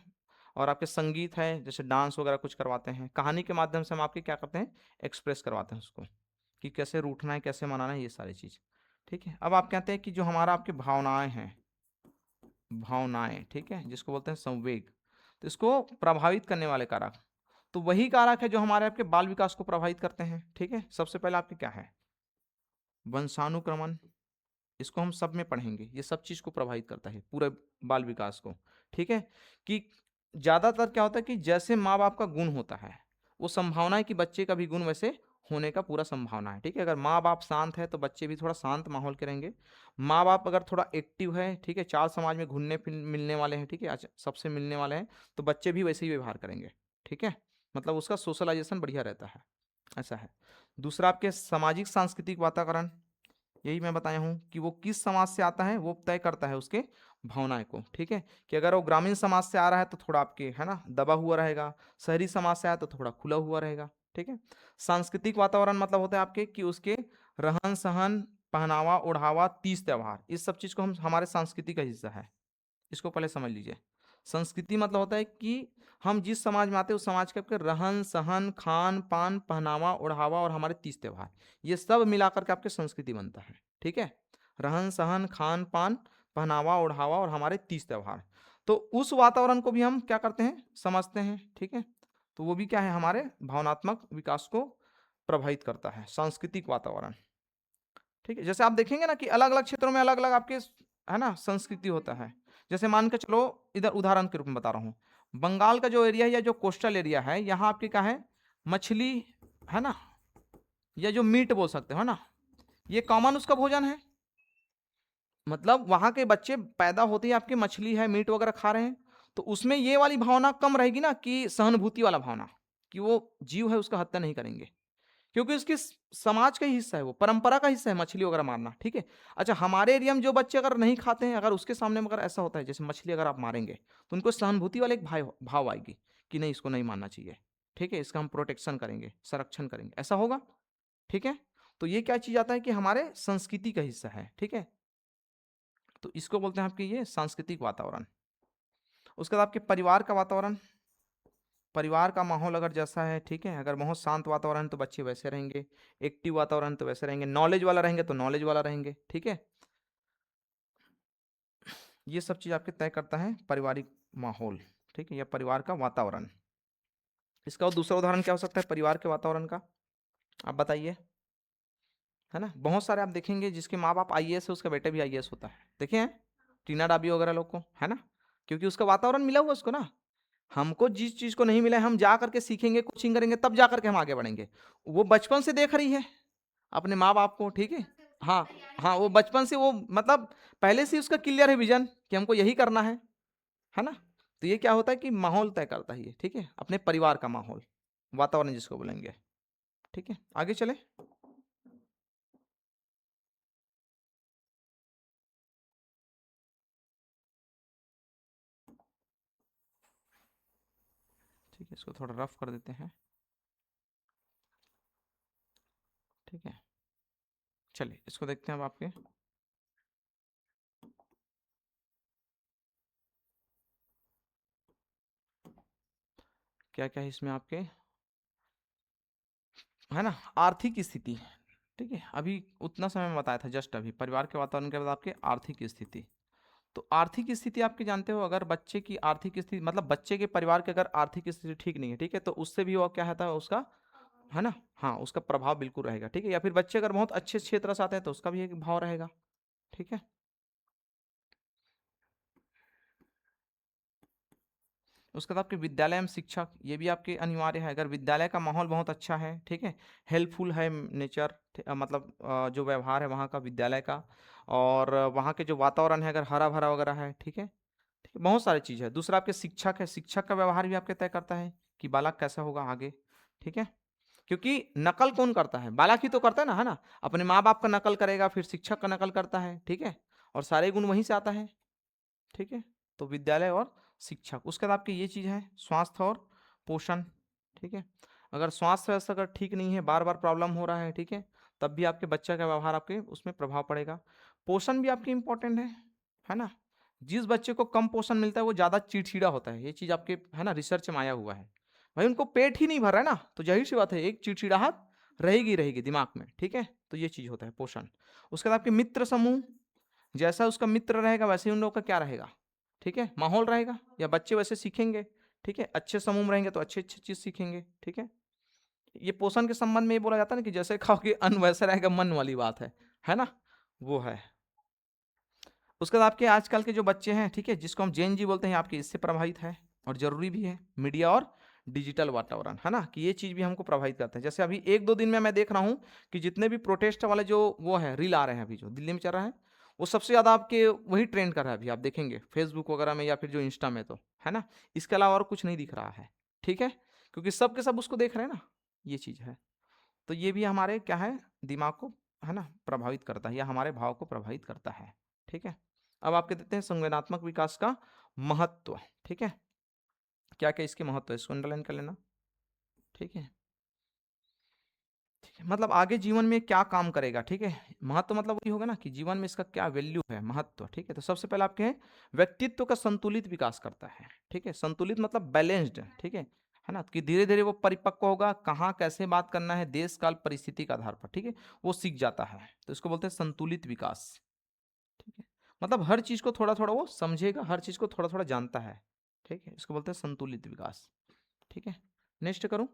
[SPEAKER 1] और आपके संगीत है, जैसे डांस वगैरह कुछ करवाते हैं। कहानी के माध्यम से हम आपके क्या करते हैं, एक्सप्रेस करवाते हैं उसको कि कैसे रूठना है, कैसे मनाना है, ये सारी चीज़। ठीक है, अब आप कहते हैं कि जो हमारा आपके भावनाएं हैं, भावनाएं, ठीक है, जिसको बोलते हैं संवेग, तो इसको प्रभावित करने वाले कारक, तो वही कारक है जो हमारे आपके बाल विकास को प्रभावित करते हैं। ठीक है, सबसे पहले आपके क्या है, वंशानुक्रमण, इसको हम सब में पढ़ेंगे, ये सब चीज को प्रभावित करता है पूरे बाल विकास को। ठीक है, कि ज्यादातर क्या होता है कि जैसे माँ बाप का गुण होता है, वो संभावना है कि बच्चे का भी गुण वैसे होने का पूरा संभावना है। ठीक है, अगर माँ बाप शांत है तो बच्चे भी थोड़ा शांत माहौल के रहेंगे। माँ बाप अगर थोड़ा एक्टिव है, ठीक है, चार समाज में घुलने फिर मिलने वाले हैं, ठीक है, सबसे मिलने वाले हैं, तो बच्चे भी वैसे ही व्यवहार करेंगे। ठीक है, मतलब उसका सोशलाइजेशन बढ़िया रहता है, ऐसा है। दूसरा आपके सामाजिक सांस्कृतिक वातावरण, यही मैं बताया हूँ कि वो किस समाज से आता है वो तय करता है उसके भावनाएं को। ठीक है, कि अगर वो ग्रामीण समाज से आ रहा है तो थोड़ा आपके है ना दबा हुआ रहेगा, शहरी समाज से आया तो थोड़ा खुला हुआ रहेगा। ठीक है, सांस्कृतिक वातावरण मतलब होता है आपके कि उसके रहन सहन, पहनावा ओढ़ावा, तीज त्योहार, इस सब चीज को हम हमारे संस्कृति का हिस्सा है। इसको पहले समझ लीजिए। संस्कृति मतलब होता है कि हम जिस समाज में आते हैं उस समाज के आपके रहन सहन, खान पान, पहनावा ओढ़ावा और हमारे तीज त्योहार, ये सब मिलाकर के आपके संस्कृति बनता है। ठीक है, रहन सहन, खान पान, पहनावा ओढ़ावा और हमारे तीज त्योहार, तो उस वातावरण को भी हम क्या करते हैं, समझते हैं। ठीक है, तो वो भी क्या है, हमारे भावनात्मक विकास को प्रभावित करता है, सांस्कृतिक वातावरण। ठीक है, जैसे आप देखेंगे ना कि अलग अलग क्षेत्रों में अलग अलग आपके है ना संस्कृति होता है। जैसे मान के चलो, इधर उदाहरण के रूप में बता रहा हूँ, बंगाल का जो एरिया है या जो कोस्टल एरिया है, यहाँ आपके क्या है, मछली, है ना, या जो मीट बोल सकते हो ना, ये कॉमन उसका भोजन है। मतलब वहां के बच्चे पैदा होते ही आपके मछली है, मीट वगैरह खा रहे हैं, तो उसमें ये वाली भावना कम रहेगी ना, कि सहानुभूति वाला भावना, कि वो जीव है उसका हत्या नहीं करेंगे, क्योंकि उसके समाज का ही हिस्सा है, वो परंपरा का हिस्सा है मछली वगैरह मारना। ठीक है, अच्छा, हमारे एरिया में जो बच्चे अगर नहीं खाते हैं, अगर उसके सामने में अगर ऐसा होता है जैसे मछली अगर आप मारेंगे, तो उनको सहानुभूति वाले एक भाव आएगी कि नहीं, इसको नहीं मारना चाहिए। ठीक है, इसका हम प्रोटेक्शन करेंगे, संरक्षण करेंगे, ऐसा होगा। ठीक है, तो ये क्या चीज आता है कि हमारे संस्कृति का हिस्सा है। ठीक है, तो इसको बोलते हैं आपके ये सांस्कृतिक वातावरण। उसके बाद आपके परिवार का वातावरण, परिवार का माहौल अगर जैसा है, ठीक है, अगर बहुत शांत वातावरण तो बच्चे वैसे रहेंगे, एक्टिव वातावरण तो वैसे रहेंगे, नॉलेज वाला रहेंगे तो नॉलेज वाला रहेंगे। ठीक है, ये सब चीज आपके तय करता है पारिवारिक माहौल। ठीक है, या परिवार का वातावरण। इसका और दूसरा उदाहरण क्या हो सकता है परिवार के वातावरण का, आप बताइए। है ना, बहुत सारे आप देखेंगे जिसके माँ बाप आईएएस है, उसका बेटा भी आईएएस होता है, देखे हैं टीना डाबी वगैरह लोग को, है ना, क्योंकि उसका वातावरण मिला हुआ उसको ना। हमको जिस चीज को नहीं मिला है हम जा करके सीखेंगे, कोचिंग करेंगे, तब जा करके हम आगे बढ़ेंगे। वो बचपन से देख रही है अपने माँ बाप को। ठीक है, हाँ, हाँ, वो बचपन से वो मतलब पहले से ही उसका क्लियर है विजन कि हमको यही करना है ना। तो ये क्या होता है कि माहौल तय करता है ये। ठीक है, अपने परिवार का माहौल, वातावरण जिसको बोलेंगे। ठीक है, आगे चले। ठीक है, इसको थोड़ा रफ कर देते हैं। ठीक है, चलिए इसको देखते हैं अब आपके क्या क्या है इसमें आपके, है ना, आर्थिक स्थिति। ठीक है, अभी उतना समय में बताया था जस्ट अभी, परिवार के वातावरण के बाद आपके आर्थिक स्थिति। तो आर्थिक स्थिति आपके जानते हो, अगर बच्चे की आर्थिक स्थिति मतलब बच्चे के परिवार की अगर आर्थिक स्थिति ठीक नहीं है, ठीक है, तो उससे भी वो क्या होता है उसका, है ना, हाँ, उसका प्रभाव बिल्कुल रहेगा। ठीक है, या फिर बच्चे अगर बहुत अच्छे क्षेत्र से आते हैं तो उसका भी एक भाव रहेगा। ठीक है, उसके बाद आपके विद्यालय एवं शिक्षक, ये भी आपके अनिवार्य है। अगर विद्यालय का माहौल बहुत अच्छा है, ठीक है, हेल्पफुल है नेचर, मतलब जो व्यवहार है वहाँ का विद्यालय का, और वहाँ के जो वातावरण है अगर हरा भरा वगैरह है, ठीक है, ठीक है, बहुत सारी चीज़ है। दूसरा आपके शिक्षक है, शिक्षक का व्यवहार भी आपके तय करता है कि बालक कैसा होगा आगे। ठीक है, क्योंकि नकल कौन करता है, बालक ही तो करता है ना, अपने माँ बाप का नकल करेगा, फिर शिक्षक का नकल करता है। ठीक है, और सारे गुण वहीं से आता है। ठीक है, तो विद्यालय और शिक्षक। उसके बाद आपकी ये चीज़ है स्वास्थ्य और पोषण। ठीक है, अगर स्वास्थ्य व्यवस्था अगर ठीक नहीं है, बार बार प्रॉब्लम हो रहा है, ठीक है, तब भी आपके बच्चे का व्यवहार आपके उसमें प्रभाव पड़ेगा। पोषण भी आपकी इंपॉर्टेंट है ना। जिस बच्चे को कम पोषण मिलता है वो ज़्यादा चिड़चिड़ा होता है, ये चीज़ आपके है ना रिसर्च में आया हुआ है। भाई उनको पेट ही नहीं भर रहा है ना, तो जाहिर सी बात है एक चिड़चिड़ाहट रहेगी रहेगी दिमाग में। ठीक है, तो ये चीज़ होता है पोषण। उसके बाद आपके मित्र समूह, जैसा उसका मित्र रहेगा वैसे ही उन लोगों का क्या रहेगा, ठीक है, माहौल रहेगा, या बच्चे वैसे सीखेंगे। ठीक है, अच्छे समूह में रहेंगे तो अच्छी अच्छी चीज सीखेंगे। ठीक है, ये पोषण के संबंध में ये बोला जाता है ना कि जैसे खाओगे अन्न वैसे रहेगा मन, वाली बात है ना, वो है। उसके बाद आपके आजकल के जो बच्चे हैं, ठीक है, जिसको हम जेन जी बोलते हैं, आपके इससे प्रभावित है और जरूरी भी है, मीडिया और डिजिटल वातावरण, है ना, कि ये चीज भी हमको प्रभावित करते हैं। जैसे अभी 1-2 दिन में मैं देख रहा हूँ कि जितने भी प्रोटेस्ट वाले जो वो है रील आ रहे हैं अभी जो दिल्ली में चल रहा है, वो सबसे ज्यादा आपके वही ट्रेंड कर रहा है अभी, आप देखेंगे फेसबुक वगैरह में या फिर जो इंस्टा में, तो है ना, इसके अलावा और कुछ नहीं दिख रहा है। ठीक है, क्योंकि सब के सब उसको देख रहे हैं ना, ये चीज है। तो ये भी हमारे क्या है, दिमाग को, है ना, प्रभावित करता है या हमारे भाव को प्रभावित करता है। ठीक है, अब आपके देते हैं संवेदनात्मक विकास का महत्व। ठीक है, क्या क्या इसके महत्व है, इसको अंडरलाइन कर लेना। ठीक है, ठीक है, मतलब आगे जीवन में क्या काम करेगा। ठीक है, महत्व मतलब वही होगा ना कि जीवन में इसका क्या वैल्यू है, महत्व। ठीक है, तो सबसे पहले आपके हैं व्यक्तित्व का संतुलित विकास करता है। ठीक है, संतुलित मतलब बैलेंस्ड। ठीक है ना, कि धीरे धीरे वो परिपक्व होगा, कहाँ कैसे बात करना है, देश काल परिस्थिति के आधार पर। ठीक है, वो सीख जाता है, तो इसको बोलते हैं संतुलित विकास। ठीक है, मतलब हर चीज को थोड़ा थोड़ा वो समझेगा, हर चीज को थोड़ा थोड़ा जानता है। ठीक है, इसको बोलते हैं संतुलित विकास। ठीक है, नेक्स्ट करूं।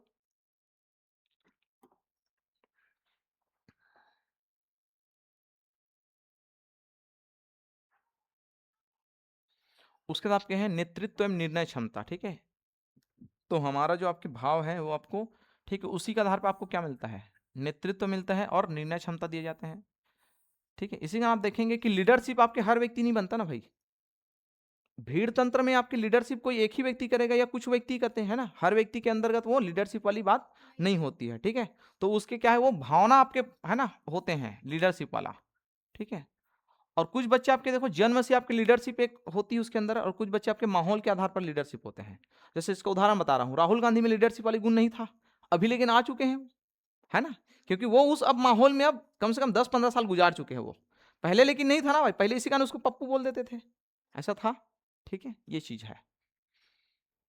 [SPEAKER 1] उसके बाद आपके हैं नेतृत्व एवं निर्णय क्षमता। ठीक है, तो हमारा जो आपके भाव है वो आपको, ठीक है, उसी के आधार पर आपको क्या मिलता है, नेतृत्व मिलता है और निर्णय क्षमता दिए जाते हैं। ठीक है, इसी में आप देखेंगे कि लीडरशिप आपके हर व्यक्ति नहीं बनता ना भाई, भीड़ तंत्र में आपकी लीडरशिप कोई एक ही व्यक्ति करेगा या कुछ व्यक्ति करते हैं ना, हर व्यक्ति के अंतर्गत वो लीडरशिप वाली बात नहीं होती है। ठीक है, तो उसके क्या है, वो भावना आपके, है ना, होते हैं लीडरशिप वाला। ठीक है, और कुछ बच्चे आपके देखो जन्म से आपकी लीडरशिप एक होती है उसके अंदर, और कुछ बच्चे आपके माहौल के आधार पर लीडरशिप होते हैं। जैसे इसका उदाहरण बता रहा हूँ, राहुल गांधी में लीडरशिप वाली गुण नहीं था, अभी लेकिन आ चुके हैं, है ना, क्योंकि वो उस अब माहौल में अब कम से कम 10-15 साल गुजार चुके हैं वो, पहले लेकिन नहीं था ना भाई, पहले इसी कारण उसको पप्पू बोल देते थे, ऐसा था। ठीक है, ये चीज है।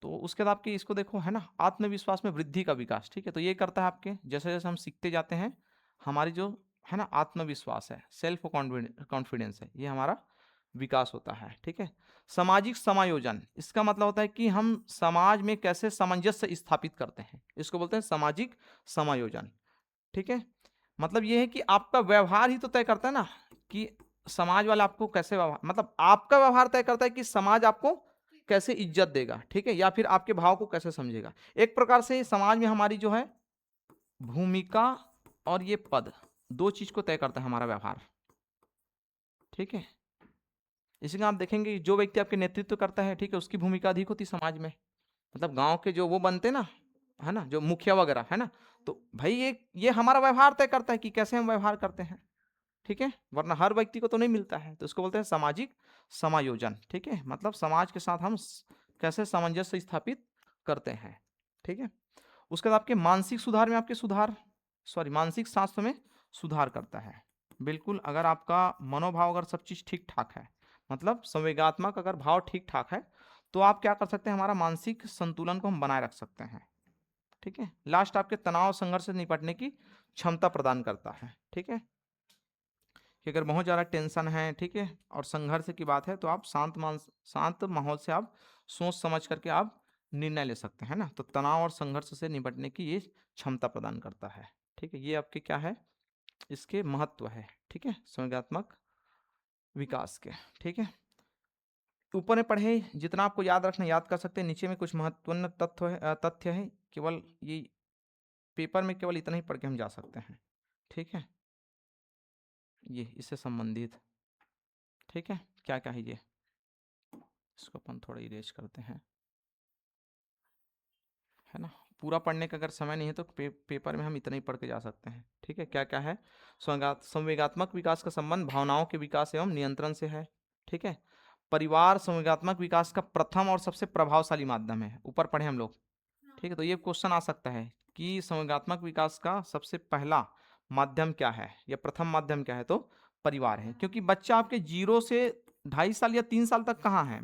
[SPEAKER 1] तो उसके बाद आपके इसको देखो, है ना, आत्मविश्वास में वृद्धि का विकास। ठीक है, तो ये करता है आपके जैसे जैसे हम सीखते जाते हैं, हमारी जो, है ना, आत्मविश्वास है, सेल्फ कॉन्फिडेंस है, ये हमारा विकास होता है। ठीक है, सामाजिक समायोजन, इसका मतलब होता है कि हम समाज में कैसे सामंजस्य स्थापित करते हैं, इसको बोलते हैं सामाजिक समायोजन। ठीक है, मतलब ये है कि आपका व्यवहार ही तो तय करता है ना कि समाज वाला आपको कैसे व्यवहार, मतलब आपका व्यवहार तय करता है कि समाज आपको कैसे इज्जत देगा। ठीक है, या फिर आपके भाव को कैसे समझेगा। एक प्रकार से समाज में हमारी जो है भूमिका और ये पद, दो चीज को तय करता है हमारा व्यवहार। ठीक है, इसलिए आप देखेंगे जो व्यक्ति आपके नेतृत्व करता है, ठीक है, उसकी भूमिका अधिक होती समाज में, मतलब गांव के जो वो बनते ना, है ना, जो मुखिया वगैरह, है ना, तो भाई ये हमारा व्यवहार तय करता है कि कैसे हम व्यवहार करते हैं। ठीक है, वरना हर व्यक्ति को तो नहीं मिलता है, तो इसको बोलते हैं सामाजिक समायोजन। ठीक है, मतलब समाज के साथ हम कैसे सामंजस्य स्थापित करते हैं। ठीक है, उसके बाद आपके मानसिक सुधार में आपके सुधार, सॉरी, मानसिक स्वास्थ्य में सुधार करता है। बिल्कुल, अगर आपका मनोभाव अगर सब चीज ठीक ठाक है, मतलब संवेगात्मक अगर भाव ठीक ठाक है, तो आप क्या कर सकते हैं, हमारा मानसिक संतुलन को हम बनाए रख सकते हैं। ठीक है, लास्ट आपके तनाव संघर्ष से निपटने की क्षमता प्रदान करता है। ठीक है, कि अगर बहुत ज़्यादा टेंशन है, ठीक है, और संघर्ष की बात है, तो आप शांत माहौल से आप सोच समझ करके आप निर्णय ले सकते हैं ना, तो तनाव और संघर्ष से निपटने की ये क्षमता प्रदान करता है। ठीक है, ये आपके क्या है, इसके महत्व है। ठीक है, संज्ञात्मक विकास के। ठीक है, ऊपर में पढ़े जितना आपको याद रखना याद कर सकते हैं, नीचे में कुछ महत्वपूर्ण तथ्य है, केवल ये पेपर में केवल इतना ही पढ़ के हम जा सकते हैं। ठीक है, ये इससे संबंधित, ठीक है, क्या क्या है ये, इसको अपन थोड़ा इरेज करते हैं, है ना, पूरा पढ़ने का अगर समय नहीं है तो पेपर में हम इतना ही पढ़ के जा सकते हैं। ठीक है, क्या क्या है, संवेगात्मक विकास का संबंध भावनाओं के विकास एवं नियंत्रण से है। ठीक है, परिवार संवेगात्मक विकास का प्रथम और सबसे प्रभावशाली माध्यम है, ऊपर पढ़े हम लोग। ठीक है, तो ये क्वेश्चन आ सकता है कि संवेगात्मक विकास का सबसे पहला माध्यम क्या है या प्रथम माध्यम क्या है, तो परिवार है, क्योंकि बच्चा आपके 0 से 2.5 साल या 3 साल तक कहाँ है,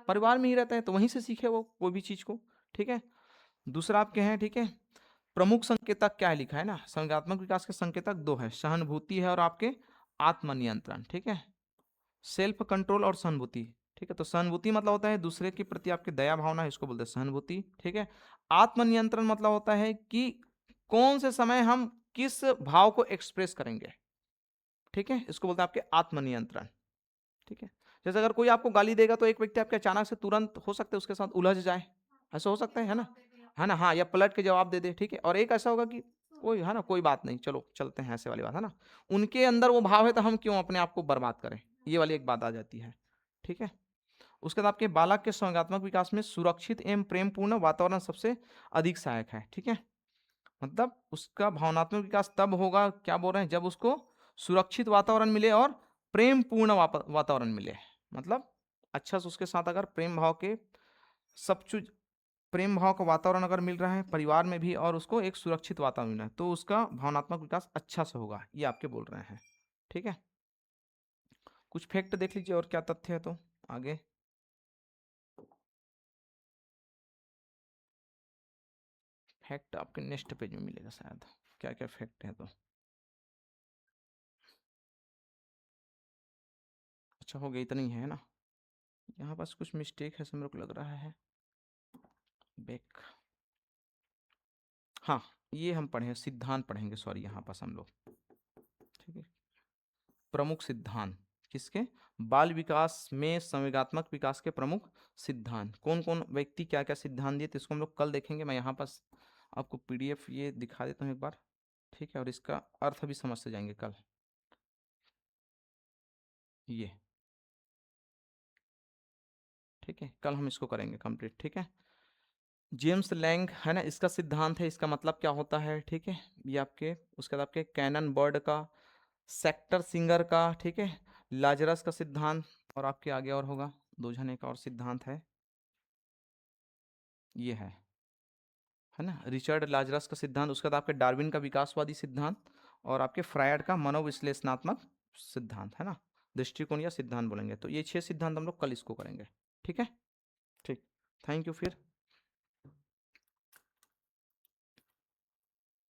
[SPEAKER 1] परिवार में ही रहता है, तो वहीं से सीखे वो कोई भी चीज को। ठीक है, दूसरा आपके हैं, ठीक है, प्रमुख संकेतक क्या है लिखा है ना, संज्ञात्मक विकास के संकेतक दो है, सहानुभूति है और आपके आत्मनियंत्रण। ठीक है, सेल्फ कंट्रोल और सहानुभूति। ठीक है, तो सहानुभूति मतलब होता है दूसरे के प्रति आपकी दया भावना है, इसको बोलते हैं सहानुभूति। ठीक है, आत्मनियंत्रण मतलब होता है कि कौन से समय हम किस भाव को एक्सप्रेस करेंगे। ठीक है, इसको बोलते हैं आपके आत्मनियंत्रण। ठीक है, जैसे अगर कोई आपको गाली देगा तो एक व्यक्ति आपके अचानक से तुरंत हो सकता है उसके साथ उलझ जाए, ऐसा हो सकता है ना, है ना, हाँ, या पलट के जवाब दे दे, ठीक है। और एक ऐसा होगा कि कोई है ना, कोई बात नहीं, चलो चलते हैं, ऐसे वाली बात है ना। उनके अंदर वो भाव है तो हम क्यों अपने आप को बर्बाद करें, ये वाली एक बात आ जाती है, ठीक है। उसके बाद आपके बालक के संज्ञानात्मक विकास में सुरक्षित एवं प्रेमपूर्ण वातावरण सबसे अधिक सहायक है, ठीक है। मतलब उसका भावनात्मक विकास तब होगा, क्या बोल रहे हैं, जब उसको सुरक्षित वातावरण मिले और प्रेमपूर्ण वातावरण मिले। मतलब अच्छा से उसके साथ अगर प्रेम भाव के सब चीज, प्रेम भाव का वातावरण अगर मिल रहा है परिवार में भी, और उसको एक सुरक्षित वातावरण मिल रहा है, तो उसका भावनात्मक विकास अच्छा से होगा, ये आपके बोल रहे हैं, ठीक है। कुछ फैक्ट देख लीजिए और क्या तथ्य है, तो आगे फैक्ट आपके नेक्स्ट पेज में मिलेगा शायद, क्या क्या फैक्ट है, तो अच्छा हो गया, इतना ही है ना। यहाँ पास कुछ मिस्टेक है, मेरे को लग रहा है, बैक, हाँ, ये हम पढ़े सिद्धांत पढ़ेंगे, सॉरी, यहाँ पास हम लोग, ठीक है। प्रमुख सिद्धांत किसके, बाल विकास में संवेगात्मक विकास के प्रमुख सिद्धांत, कौन कौन व्यक्ति क्या क्या सिद्धांत दिए, तो इसको हम लोग कल देखेंगे। मैं यहाँ पास आपको पीडीएफ ये दिखा देता हूँ एक बार, ठीक है, और इसका अर्थ भी समझ से जाएंगे कल, ये, ठीक है, कल हम इसको करेंगे कंप्लीट, ठीक है। जेम्स लैंग है ना, इसका सिद्धांत है, इसका मतलब क्या होता है, ठीक है, ये आपके, उसके बाद आपके कैनन बर्ड का, सेक्टर सिंगर का, ठीक है, लाजरस का सिद्धांत, और आपके आगे और होगा, दो जने का और सिद्धांत ये है ना, रिचर्ड लाजरस का सिद्धांत, उसके बाद आपके डार्विन का विकासवादी सिद्धांत, और आपके फ्रायड का मनोविश्लेषणात्मक सिद्धांत, है ना, दृष्टिकोण या सिद्धांत बोलेंगे, तो ये 6 सिद्धांत हम लोग कल इसको करेंगे, ठीक है। ठीक, थैंक यू फिर।